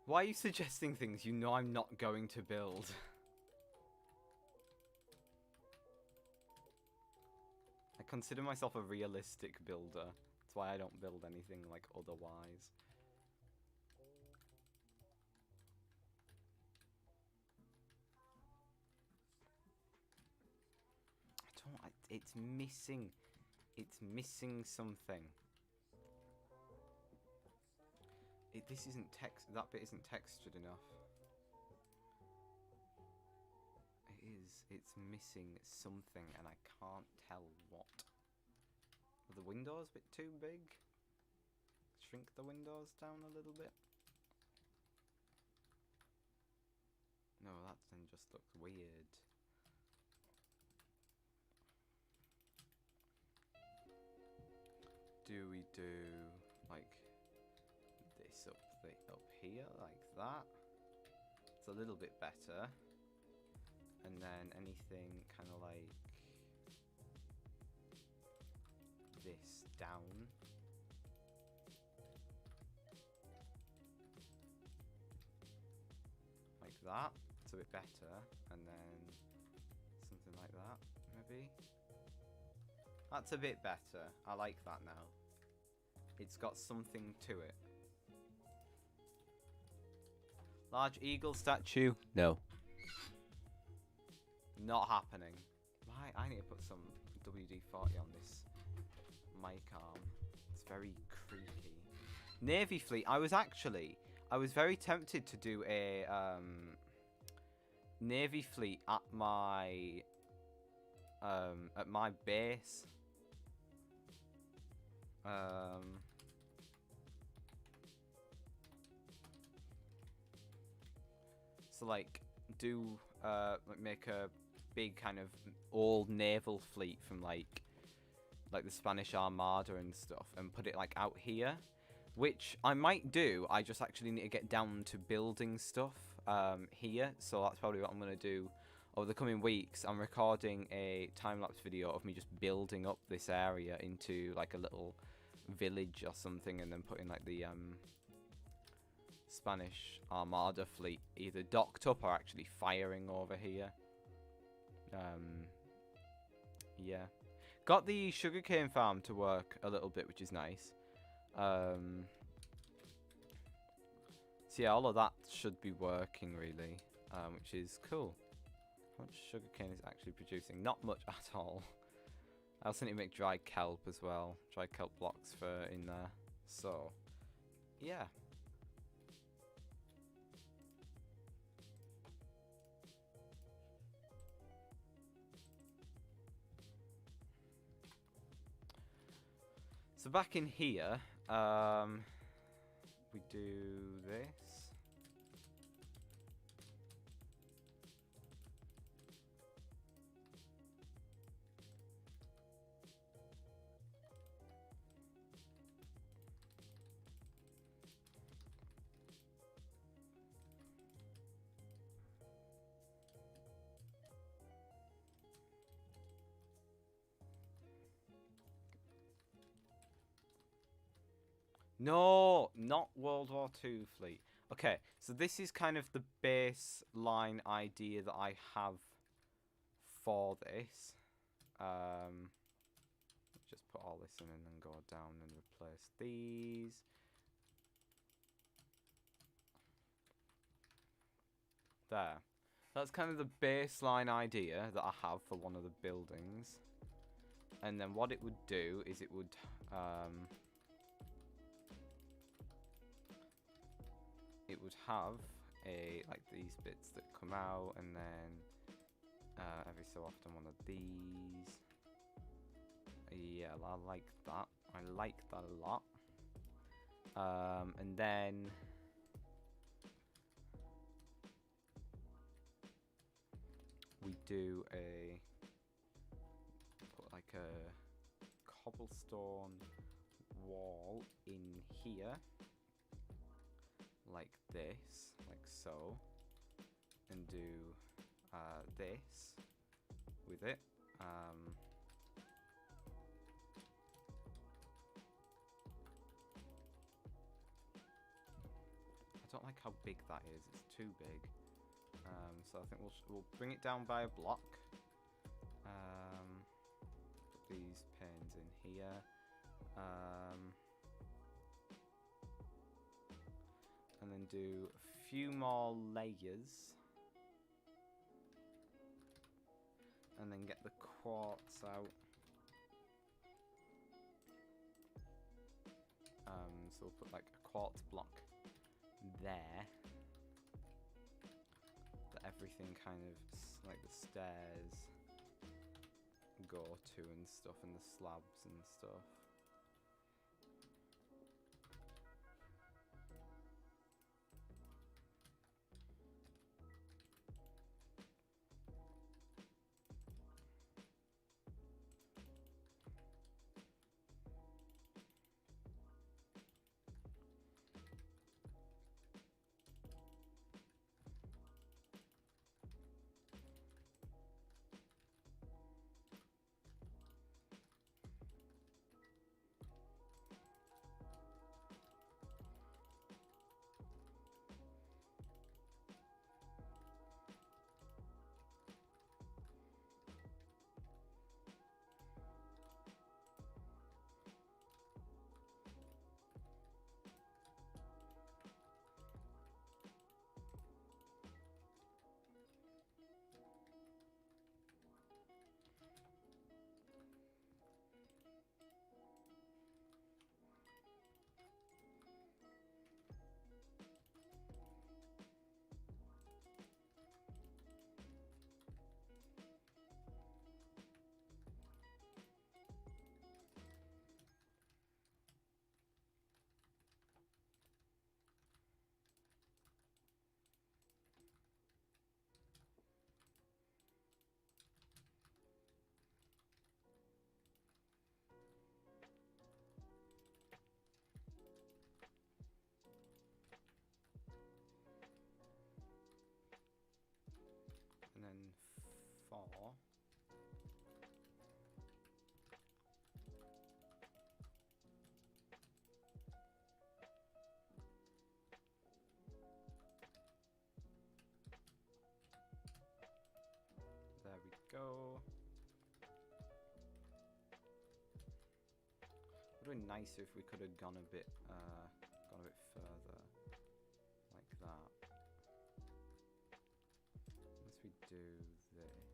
Why are you suggesting things you know I'm not going to build? I consider myself a realistic builder. That's why I don't build anything like otherwise. It's missing. It's missing something. This isn't text. That bit isn't textured enough. It is. It's missing something, and I can't tell what. Are the windows a bit too big? Shrink the windows down a little bit. No, that then just looks weird. Do we do like this up here like that? It's a little bit better. And then anything kind of like this down. Like that. It's a bit better. And then something like that, maybe. That's a bit better. I like that now. It's got something to it. Large eagle statue? No. Not happening. Why? I need to put some WD-40 on this mic arm. It's very creaky. Navy fleet. I was very tempted to do a Navy fleet at my base. So like do make a big kind of old naval fleet from like the Spanish Armada and stuff and put it like out here, which I might do. I just actually need to get down to building stuff here, so that's probably what I'm gonna do over the coming weeks. I'm recording a time-lapse video of me just building up this area into like a little village or something, and then putting like the Spanish Armada fleet either docked up or actually firing over here. Yeah. Got the sugarcane farm to work a little bit, which is nice. So yeah, all of that should be working really, which is cool. How much sugarcane is actually producing? Not much at all. I also need to make dried kelp as well. Dried kelp blocks for in there. So, yeah. So back in here, we do this. No, not World War II fleet. Okay, so this is kind of the baseline idea that I have for this. Just put all this in and then go down and replace these. There. That's kind of the baseline idea that I have for one of the buildings. And then what it would do is it would have like these bits that come out, and then every so often one of these. Yeah, I like that. I like that a lot. And then we do put like a cobblestone wall in here, like this, like so, and do this with it. I don't like how big that is. It's too big. So I think we'll bring it down by a block. Put these panes in here. And then do a few more layers. And then get the quartz out. So we'll put like a quartz block there. That everything kind of, like the stairs, go to and stuff, and the slabs and stuff. And then 4. There we go. It would have been nicer if we could have gone a bit further, like that. Unless we do this.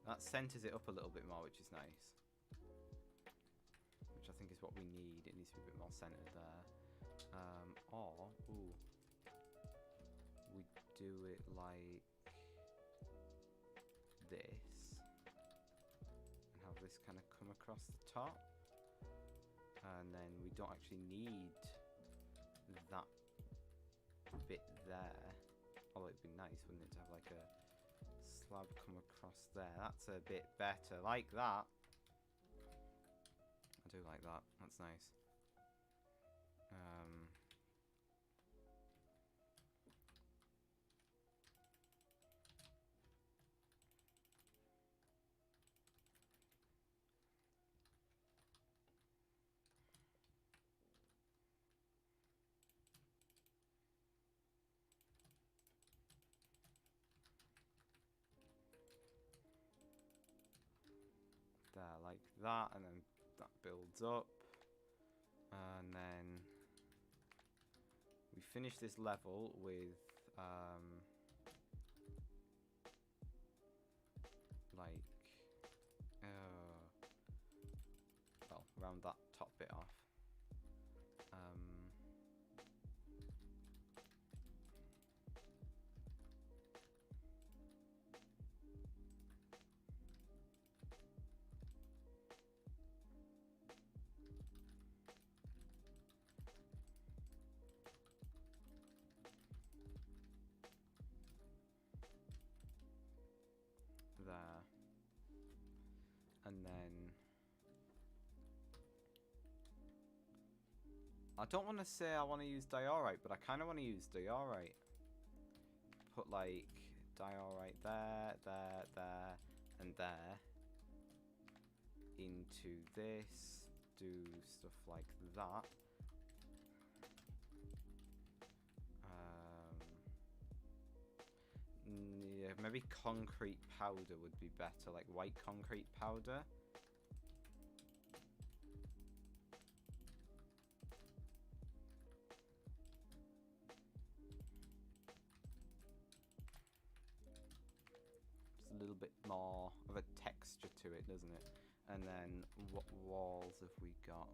That centers it up a little bit more, which is nice. Which I think is what we need. It needs to be a bit more centered there. Or, ooh, we do it like this. And have this kind of come across the top. And then we don't actually need that bit there. Although it'd be nice, wouldn't it, to have like a slab come across there. That's a bit better. Like that. I do like that. That's nice. There, like that, and then that builds up. And then we finish this level with like well, round that top bit off. There. And then I don't want to say I want to use diorite, but I kind of want to use diorite. Put like diorite there, there, there, and there into this. Do stuff like that. Yeah, maybe concrete powder would be better, like white concrete powder. Just a little bit more of a texture to it, doesn't it? And then what walls have we got?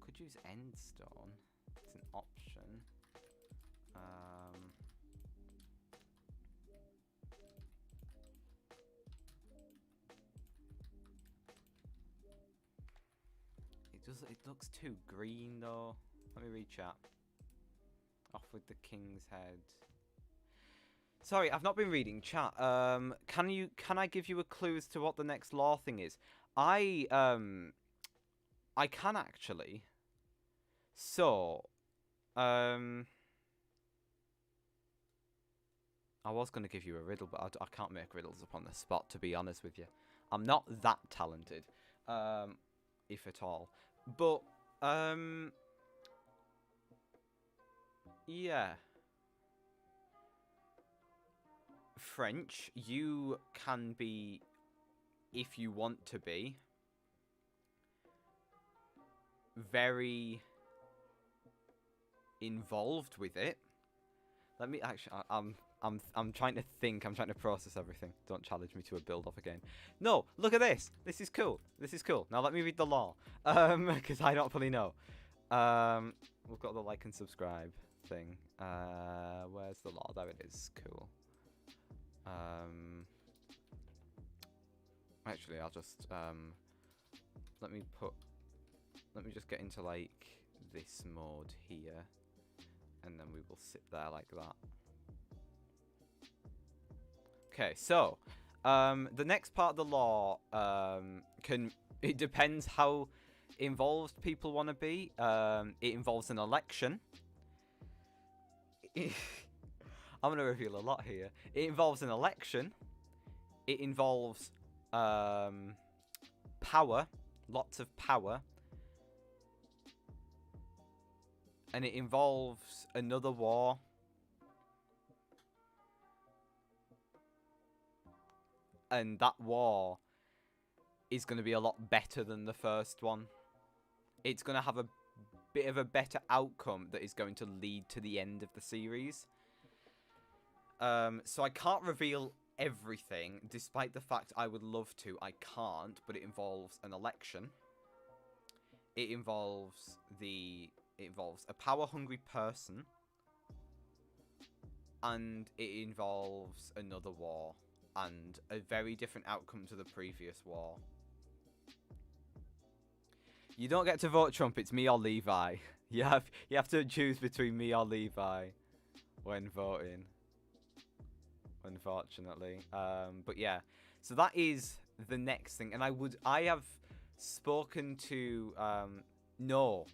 Could use end stone. It's an option. It looks too green though. Let me read chat. Off with the king's head. Sorry, I've not been reading chat. Can I give you a clue as to what the next law thing is? I can actually. So, I was going to give you a riddle, but I can't make riddles up on the spot, to be honest with you. I'm not that talented, if at all. But, yeah. French, you can be, if you want to be, very involved with it. Let me actually, I'm trying to think. I'm trying to process everything. Don't challenge me to a build-off again. No, look at this. This is cool. This is cool. Now let me read the law, because I don't fully know. We've got the like and subscribe thing. Where's the law? There it is. Cool. Actually, I'll just let me just get into like this mode here, and then we will sit there like that. Okay, so the next part of the law it depends how involved people want to be. It involves an election. I'm going to reveal a lot here. It involves an election. It involves power, lots of power. And it involves another war. And that war is going to be a lot better than the first one. It's going to have a bit of a better outcome that is going to lead to the end of the series. So I can't reveal everything, despite the fact I would love to. I can't, but it involves an election. It involves a power-hungry person, and it involves another war, and a very different outcome to the previous war. You don't get to vote Trump, it's me or Levi. You have to choose between me or Levi when voting. Unfortunately. But yeah. So that is the next thing. And I have spoken to no.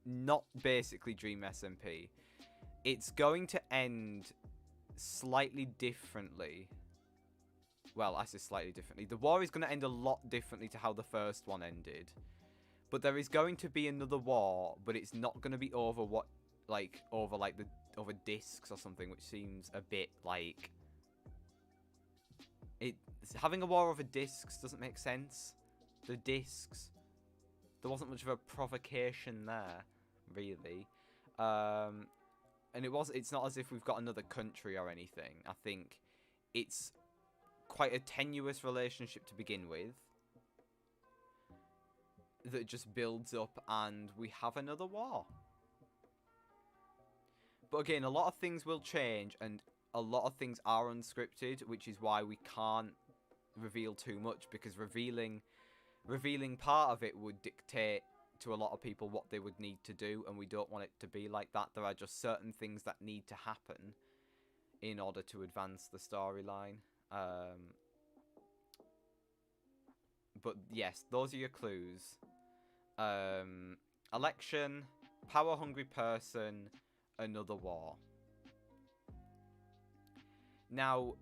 Not basically Dream SMP. It's going to end slightly differently. Well, I say slightly differently. The war is going to end a lot differently to how the first one ended. But there is going to be another war, but it's not going to be over over discs or something, which seems a bit like having a war over discs doesn't make sense. The discs, there wasn't much of a provocation there, really, and it's not as if we've got another country or anything. I think it's quite a tenuous relationship to begin with that just builds up, and we have another war. But again, a lot of things will change, and a lot of things are unscripted, which is why we can't reveal too much, because revealing part of it would dictate to a lot of people what they would need to do, and we don't want it to be like that. There are just certain things that need to happen in order to advance the storyline. But yes, those are your clues. Election, power-hungry person, another war. Now,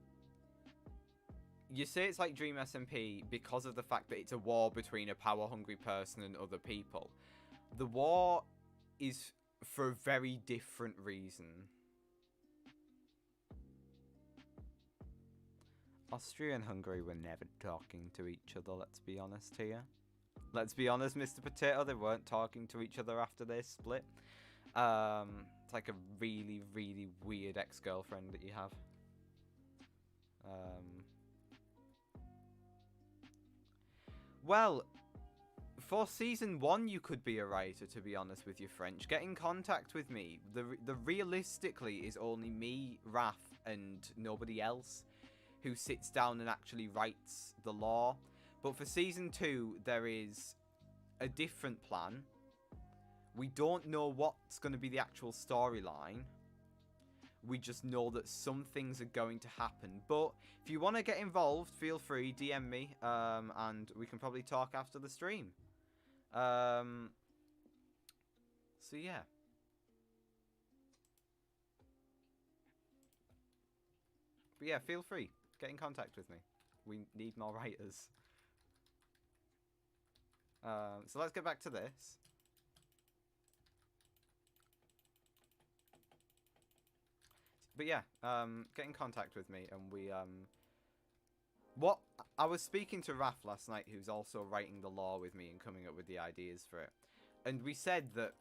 you say it's like Dream SMP because of the fact that it's a war between a power-hungry person and other people. The war is for a very different reason. Austria and Hungary were never talking to each other, let's be honest here. Let's be honest, Mr. Potato, they weren't talking to each other after they split. It's like a really, really weird ex-girlfriend that you have. Well, for Season 1 you could be a writer, to be honest with your French. Get in contact with me. The realistically is only me, Raph, and nobody else who sits down and actually writes the lore. But for Season 2, there is a different plan. We don't know what's going to be the actual storyline. We just know that some things are going to happen. But if you want to get involved, feel free, DM me, and we can probably talk after the stream. So yeah. But yeah, feel free. Get in contact with me. We need more writers. So let's get back to this. But yeah, get in contact with me, and we what I was speaking to Raph last night, who's also writing the lore with me and coming up with the ideas for it, and we said that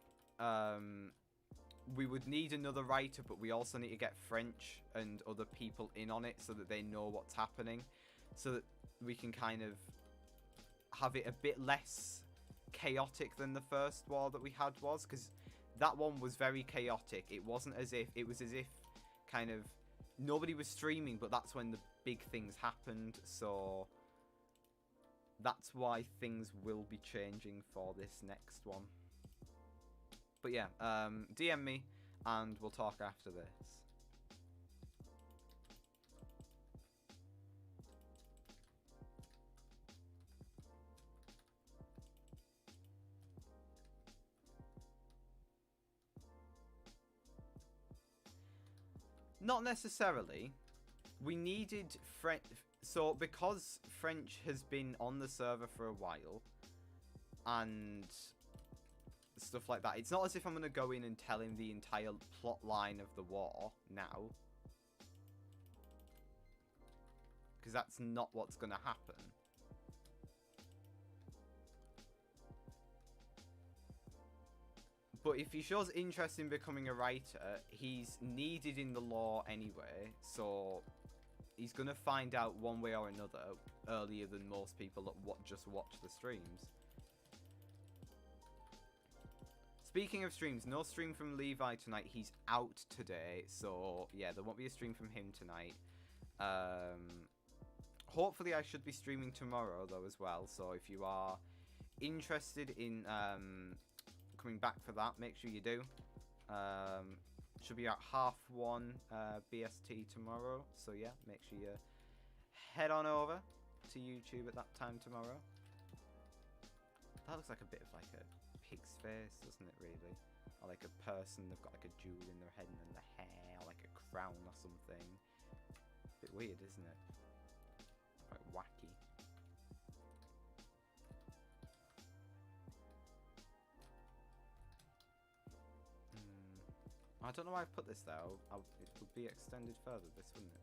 we would need another writer, but we also need to get French and other people in on it so that they know what's happening, so that we can kind of have it a bit less chaotic than the first war that we had was, because that one was very chaotic. It was as if kind of nobody was streaming, but that's when the big things happened, so that's why things will be changing for this next one. But yeah, DM me and we'll talk after this. Not necessarily. We needed French. So, because French has been on the server for a while, and stuff like that, it's not as if I'm going to go in and tell him the entire plot line of the war now. Because that's not what's going to happen. But if he shows interest in becoming a writer, he's needed in the lore anyway, so he's gonna find out one way or another earlier than most people that just watch the streams. Speaking of streams, no stream from Levi tonight. He's out today, so yeah, there won't be a stream from him tonight. Hopefully I should be streaming tomorrow though as well, so if you are interested in coming back for that, make sure you do. Should be at 1:30 BST tomorrow, so yeah, make sure you head on over to YouTube at that time tomorrow. That looks like a bit of like a pig's face, doesn't it, really? Or like a person, they've got like a jewel in their head and then the hair, or like a crown or something. Bit weird, isn't it? Quite wacky. I don't know why I've put this there. It would be extended further, this, wouldn't it?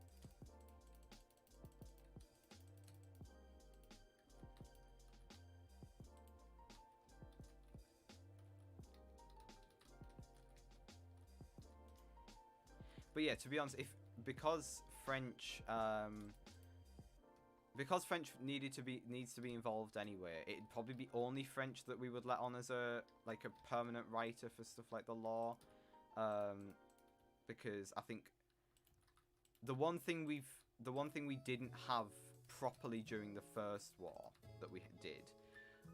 But yeah, to be honest, because French needs to be involved anyway, it'd probably be only French that we would let on as a permanent writer for stuff like the law. Because I think the one thing we didn't have properly during the first war that we did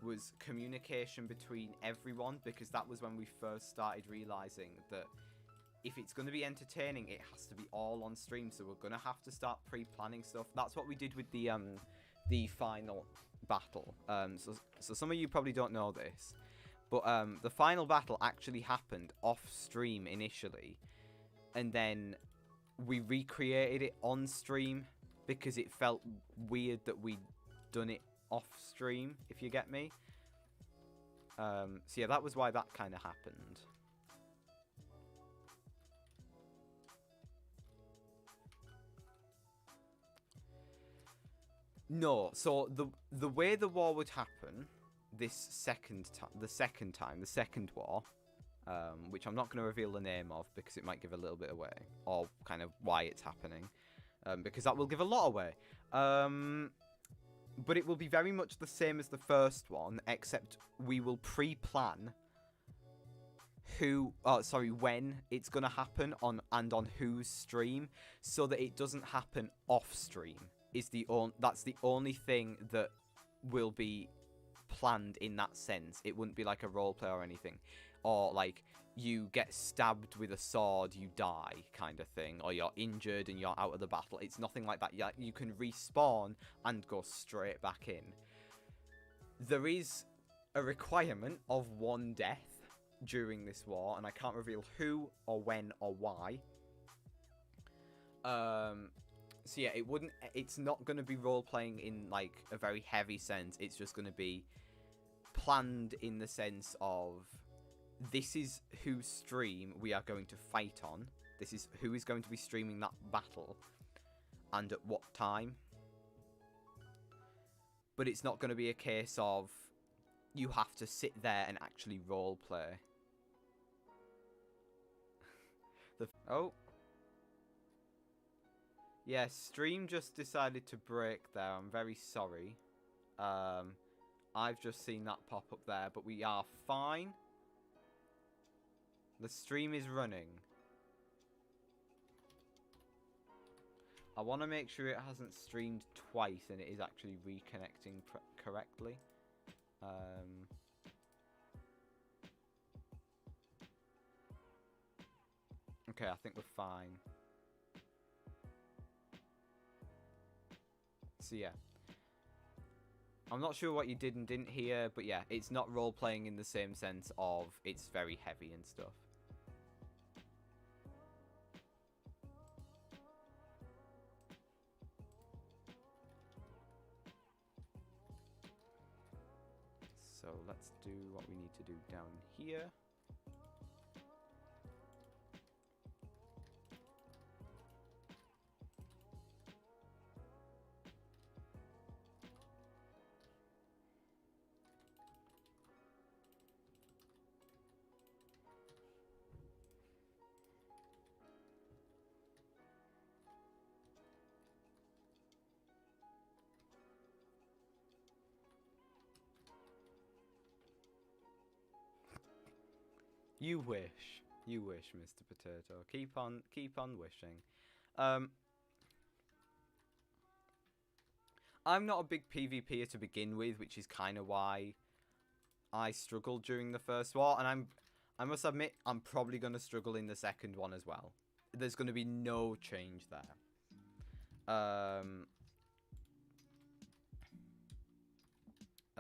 was communication between everyone, because that was when we first started realizing that if it's going to be entertaining, it has to be all on stream, so we're going to have to start pre-planning stuff. That's what we did with the final battle. So some of you probably don't know this, but the final battle actually happened off stream initially, and then we recreated it on stream because it felt weird that we'd done it off stream, if you get me. So yeah, that was why that kind of happened. No, so the way the war would happen, the second war, which I'm not going to reveal the name of because it might give a little bit away, or kind of why it's happening, because that will give a lot away. But it will be very much the same as the first one, except we will pre-plan when it's going to happen on whose stream, so that it doesn't happen off stream. That's the only thing that will be planned in that sense. It wouldn't be like a roleplay or anything, or like you get stabbed with a sword, you die kind of thing, or you're injured and you're out of the battle. It's nothing like that. You can respawn and go straight back in. There is a requirement of one death during this war, and I can't reveal who or when or why. So yeah, it's not going to be role-playing in like a very heavy sense. It's just going to be planned in the sense of, this is whose stream we are going to fight on. This is who is going to be streaming that battle, and at what time. But it's not going to be a case of you have to sit there and actually roleplay. Oh. Yeah, stream just decided to break there. I'm very sorry. I've just seen that pop up there, but we are fine. The stream is running. I want to make sure it hasn't streamed twice and it is actually reconnecting correctly. Okay, I think we're fine. So yeah, I'm not sure what you did and didn't hear, but yeah, it's not role-playing in the same sense of it's very heavy and stuff. So let's do what we need to do down here. You wish. You wish, Mr. Potato. Keep on wishing. I'm not a big PvPer to begin with, which is kind of why I struggled during the first war, and I must admit, I'm probably going to struggle in the second one as well. There's going to be no change there.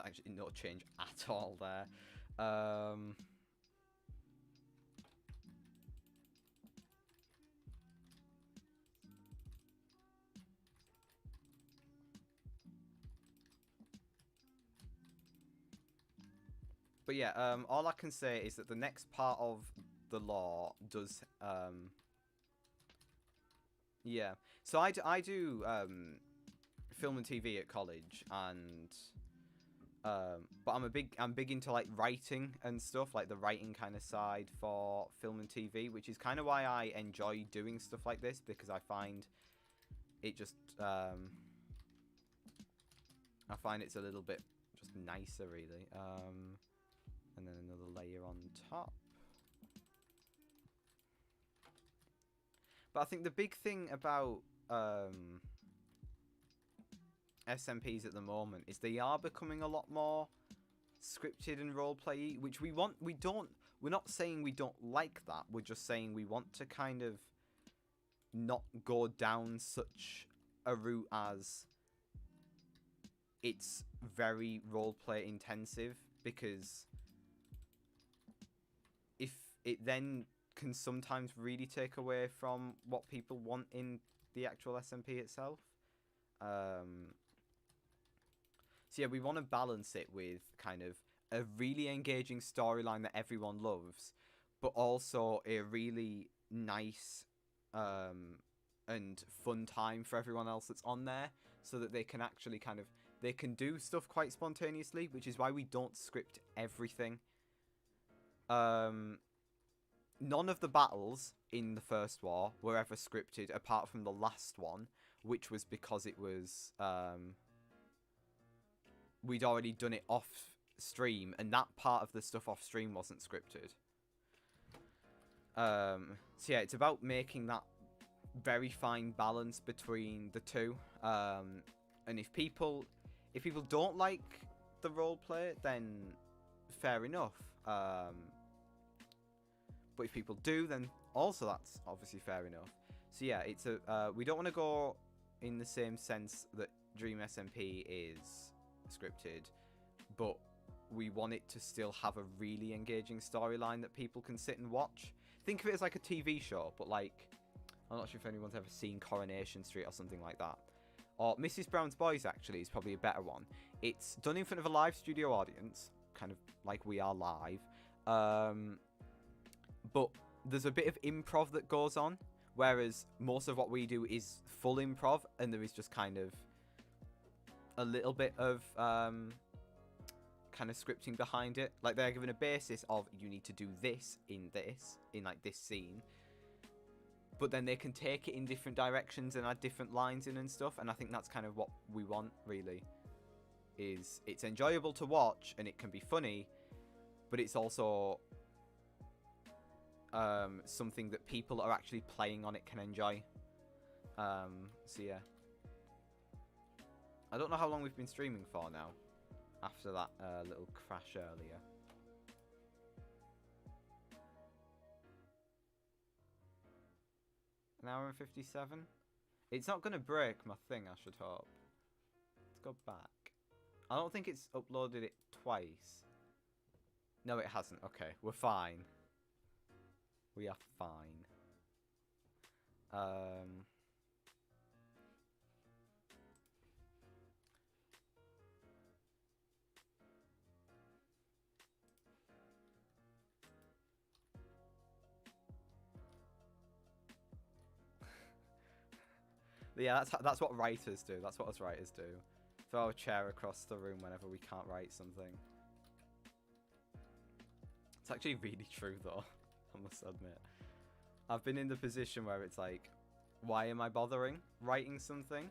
Actually, no change at all there. But yeah, all I can say is that the next part of the law does, yeah. So I do film and TV at college, and but I'm big into like writing and stuff, like the writing kind of side for film and TV, which is kind of why I enjoy doing stuff like this, because I find it just I find it's a little bit just nicer, really. And then another layer on top. But I think the big thing about SMPs at the moment is they are becoming a lot more scripted and roleplay, which we want. We're not saying we don't like that. We're just saying we want to kind of not go down such a route as it's very roleplay intensive, because if it then can sometimes really take away from what people want in the actual SMP itself. So yeah, we want to balance it with kind of a really engaging storyline that everyone loves, but also a really nice and fun time for everyone else that's on there, so that they can actually kind of, they can do stuff quite spontaneously, which is why we don't script everything. None of the battles in the first war were ever scripted, apart from the last one, which was because it was we'd already done it off stream, and that part of the stuff off stream wasn't scripted. So yeah, it's about making that very fine balance between the two. And if people don't like the roleplay, then fair enough. But if people do, then also that's obviously fair enough. So yeah, it's a we don't want to go in the same sense that Dream SMP is scripted, but we want it to still have a really engaging storyline that people can sit and watch. Think of it as like a TV show, but like, I'm not sure if anyone's ever seen Coronation Street or something like that. Or Mrs. Brown's Boys, actually, is probably a better one. It's done in front of a live studio audience, kind of like we are live. But there's a bit of improv that goes on, whereas most of what we do is full improv, and there is just kind of a little bit of kind of scripting behind it. Like, they're given a basis of, you need to do this, in like this scene. But then they can take it in different directions and add different lines in and stuff, and I think that's kind of what we want, really. Is it's enjoyable to watch, and it can be funny, but it's also something that people that are actually playing on it can enjoy. So yeah. I don't know how long we've been streaming for now, after that little crash earlier. An hour and 57? It's not going to break my thing, I should hope. Let's go back. I don't think it's uploaded it twice. No, it hasn't. Okay, we're fine. We are fine. Yeah, that's what writers do. That's what us writers do. Throw a chair across the room whenever we can't write something. It's actually really true, though. I must admit. I've been in the position where it's like, why am I bothering writing something?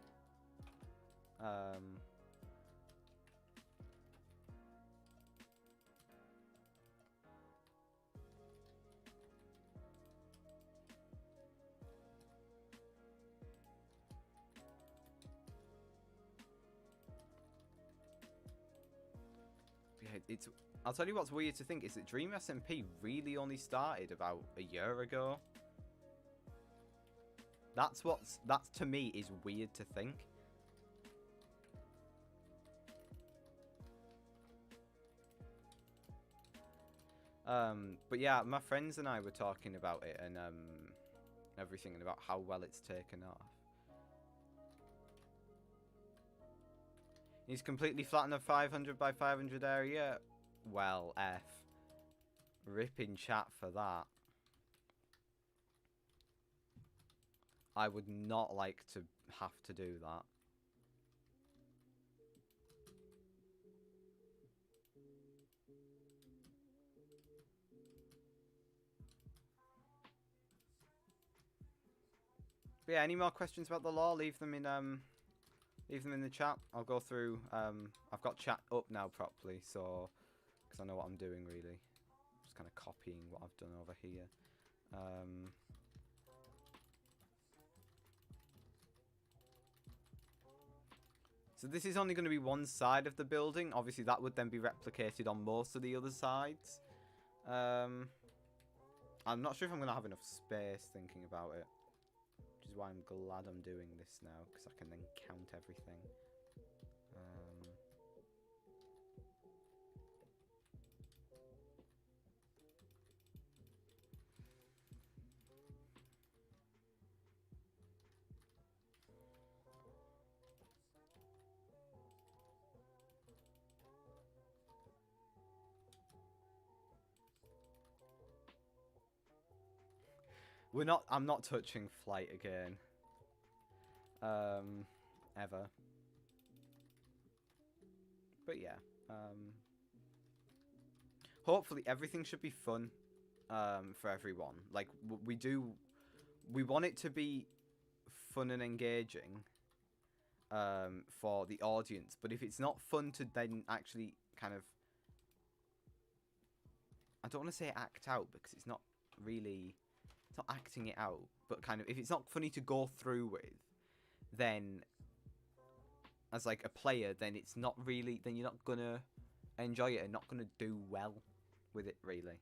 it's. I'll tell you what's weird to think is that Dream SMP really only started about a year ago. That's to me is weird to think. But yeah, my friends and I were talking about it and everything and about how well it's taken off. He's completely flattened a 500 by 500 area. Well, F. Ripping chat for that. I would not like to have to do that. But yeah, any more questions about the law? Leave them in the chat. I'll go through. I've got chat up now properly, so because I know what I'm doing really. Just kind of copying what I've done over here. So this is only going to be one side of the building. Obviously, that would then be replicated on most of the other sides. I'm not sure if I'm going to have enough space thinking about it. Which is why I'm glad I'm doing this now, because I can then count everything. I'm not touching flight again. Ever. But yeah. Hopefully everything should be fun. For everyone. Like, we want it to be fun and engaging. For the audience. But if it's not fun to then actually kind of... I don't want to say act out, because it's not really... It's not acting it out, but kind of, if it's not funny to go through with, then, as like a player, then it's not really, then you're not gonna enjoy it and not gonna do well with it, really.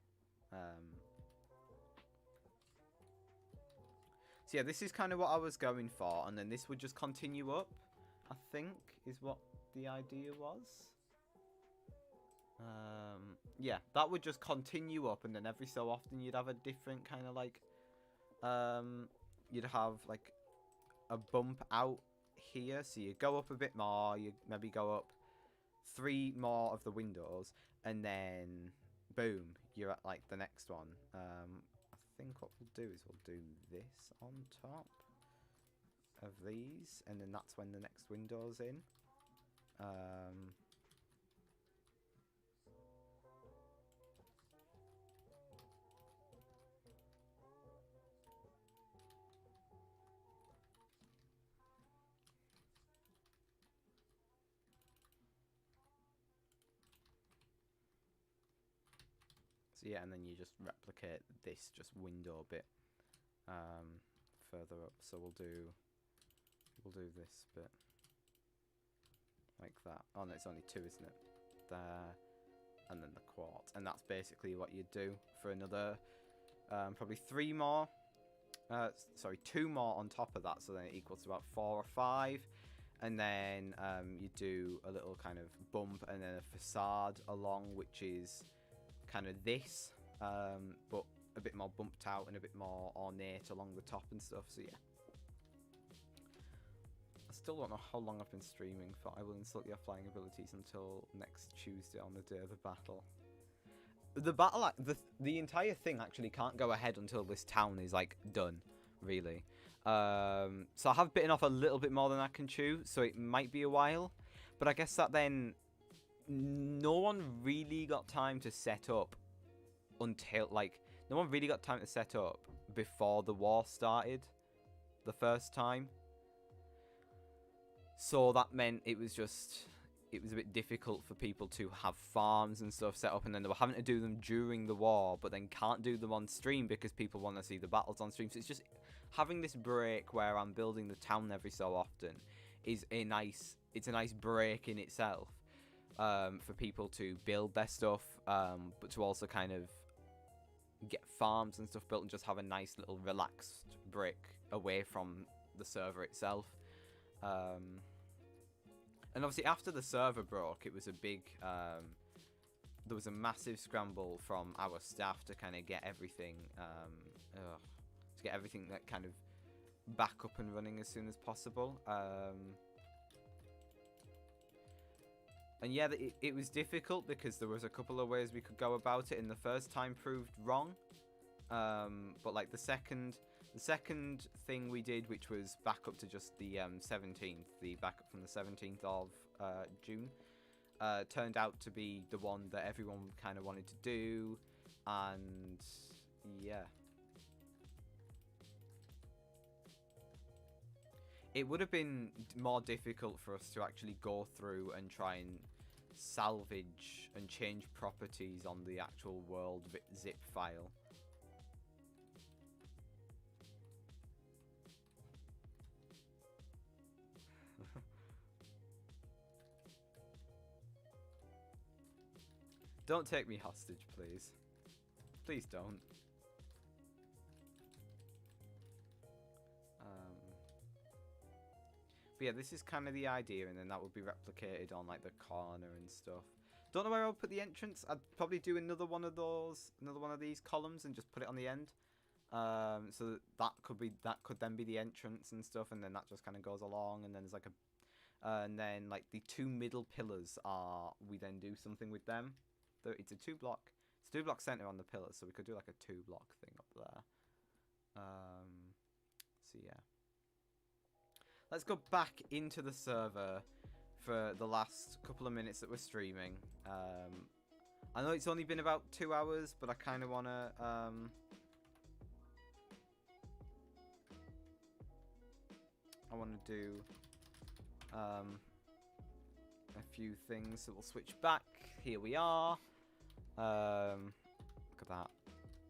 So yeah, this is kind of what I was going for, and then this would just continue up, I think, is what the idea was. Yeah, that would just continue up, and then every so often you'd have a different kind of like, you'd have like a bump out here, so you go up a bit more, you maybe go up 3 more of the windows, and then boom, you're at like the next one. I think what we'll do is we'll do this on top of these, and then that's when the next window's in. So yeah, and then you just replicate this just window bit further up. So we'll do this bit like that. Oh no, it's only 2, isn't it? There, and then the quart, and that's basically what you do for another probably 3 more. Sorry, 2 more on top of that, so then it equals to about 4 or 5. And then you do a little kind of bump and then a facade along, which is kind of this, but a bit more bumped out and a bit more ornate along the top and stuff. So yeah, I still don't know how long I've been streaming for. I will insult your flying abilities until next Tuesday on the day of the battle. The battle, the entire thing actually can't go ahead until this town is like done, really. So I have bitten off a little bit more than I can chew, so it might be a while. But I guess that then no one really got time to set up until, like, no one really got time to set up before the war started the first time. So that meant it was a bit difficult for people to have farms and stuff set up, and then they were having to do them during the war, but then can't do them on stream because people want to see the battles on stream. So it's just having this break where I'm building the town every so often is a nice break in itself. for people to build their stuff, but to also kind of get farms and stuff built and just have a nice little relaxed break away from the server itself. And obviously after the server broke, it was a big, there was a massive scramble from our staff to kind of get everything, that kind of back up and running as soon as possible. And yeah, it was difficult because there was a couple of ways we could go about it, and the first time proved wrong. But like the second thing we did, which was back up to just the 17th, the backup from the 17th of June, turned out to be the one that everyone kind of wanted to do, and yeah. It would have been more difficult for us to actually go through and try and salvage and change properties on the actual world zip file. Don't take me hostage, please. Please don't. But yeah, this is kind of the idea, and then that would be replicated on like the corner and stuff. Don't know where I'll put the entrance. I'd probably do another one of these columns and just put it on the end. So that could then be the entrance and stuff, and then that just kind of goes along, and then there's like and then like the two middle pillars we then do something with them. It's a two block center on the pillars, so we could do like a 2-block thing up there. So yeah. Let's go back into the server for the last couple of minutes that we're streaming. I know it's only been about 2 hours, but I kind of want to... I want to do a few things, so we'll switch back. Here we are. Look at that.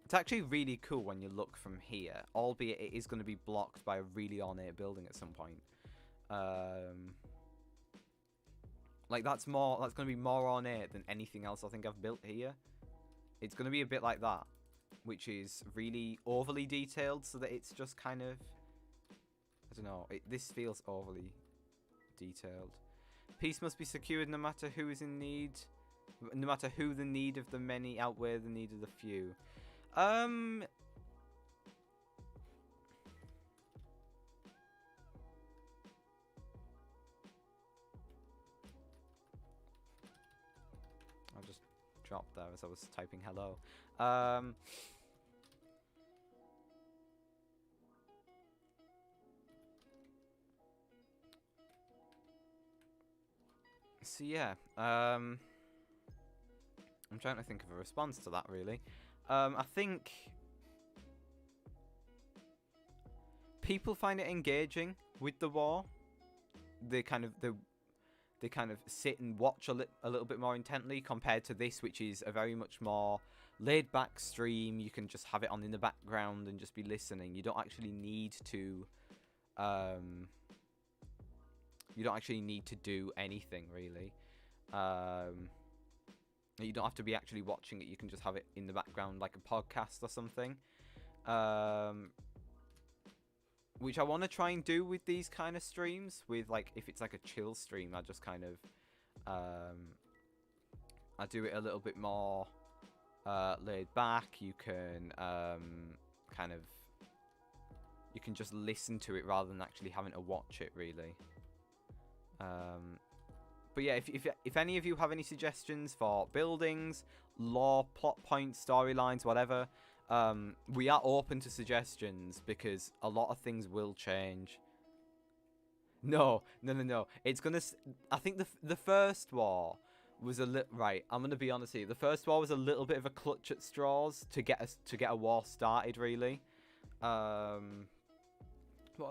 It's actually really cool when you look from here, albeit it is going to be blocked by a really ornate building at some point. Like that's going to be more ornate than anything else I think I've built here. It's going to be a bit like that, which is really overly detailed, so that it's just kind of, I don't know, this feels overly detailed. Peace must be secured no matter who is in need, no matter who the need of the many outweigh the need of the few. I'll just drop there as I was typing hello. So yeah, I'm trying to think of a response to that, really. I think people find it engaging with the war. They kind of sit and watch a little bit more intently compared to this, which is a very much more laid back stream. You can just have it on in the background and just be listening. You don't actually need to do anything, really. You don't have to be actually watching it. You can just have it in the background like a podcast or something. Which I want to try and do with these kind of streams. With like, if it's like a chill stream, I just kind of I do it a little bit more laid back. You can you can just listen to it rather than actually having to watch it, really. But yeah, if any of you have any suggestions for buildings, lore, plot points, storylines, whatever, we are open to suggestions because a lot of things will change. No. It's gonna. I think the first war was a little right. I'm gonna be honest here. The first war was a little bit of a clutch at straws to get a war started. Really. What are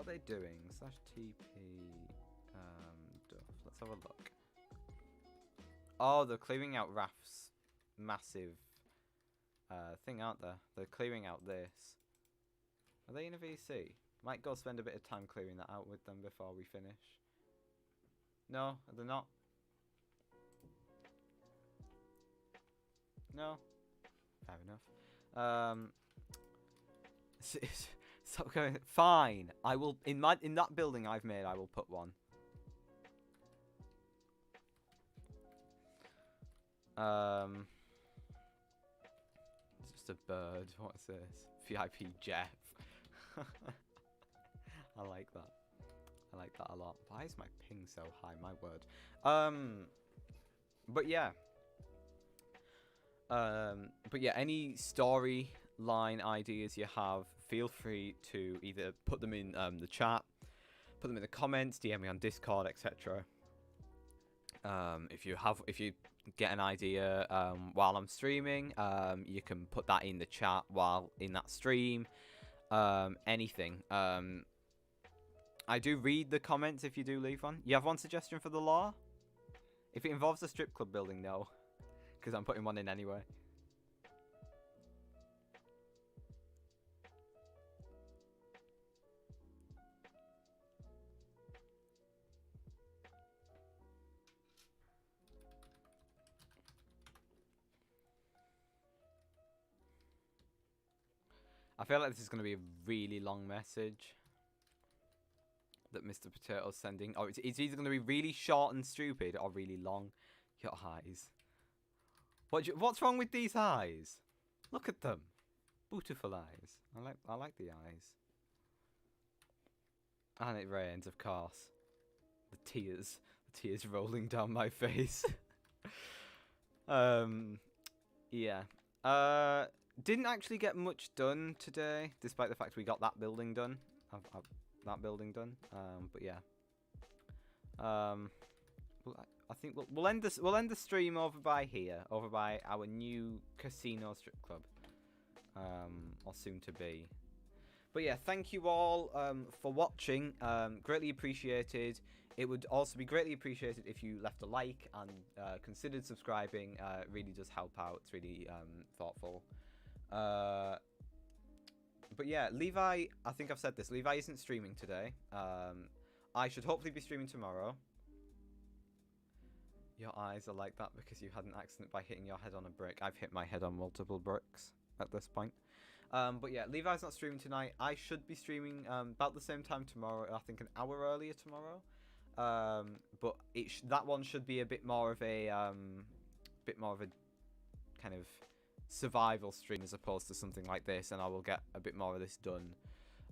they doing? /TP. Let's have a look. Oh, they're clearing out Raf's massive thing, aren't they? They're clearing out this. Are they in a VC? Might go spend a bit of time clearing that out with them before we finish. No, they're not. No? Fair enough. Stop going. Fine. I will in that building I've made. I will put one. It's just a bird. What's this? VIP Jeff. I like that. I like that a lot. Why is my ping so high? My word. But yeah. Any storyline ideas you have, feel free to either put them in the chat, put them in the comments, DM me on Discord, etc. If you get an idea while I'm streaming, you can put that in the chat while in that stream. Anything. I do read the comments if you do leave one. You have one suggestion for the law? If it involves a strip club building, no. Because I'm putting one in anyway. I feel like this is going to be a really long message that Mr. Potato's sending. Or it's either going to be really short and stupid or really long. Your eyes. What's wrong with these eyes? Look at them. Beautiful eyes. I like the eyes. And it rains, of course. The tears rolling down my face. Yeah. Didn't actually get much done today, despite the fact we got that building done. That building done. But yeah. I think we'll end the stream over by here, over by our new casino strip club, or soon to be. But yeah, thank you all for watching. Greatly appreciated. It would also be greatly appreciated if you left a like and considered subscribing. It really does help out. It's really thoughtful. But yeah, Levi, I think I've said this. Levi isn't streaming today. I should hopefully be streaming tomorrow. Your eyes are like that because you had an accident by hitting your head on a brick. I've hit my head on multiple bricks at this point. But yeah, Levi's not streaming tonight. I should be streaming about the same time tomorrow. I think an hour earlier tomorrow. But that one should be a bit more of a kind of survival stream as opposed to something like this, and I will get a bit more of this done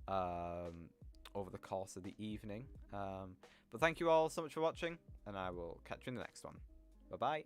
over the course of the evening. But thank you all so much for watching, and I will catch you in the next one. Bye bye.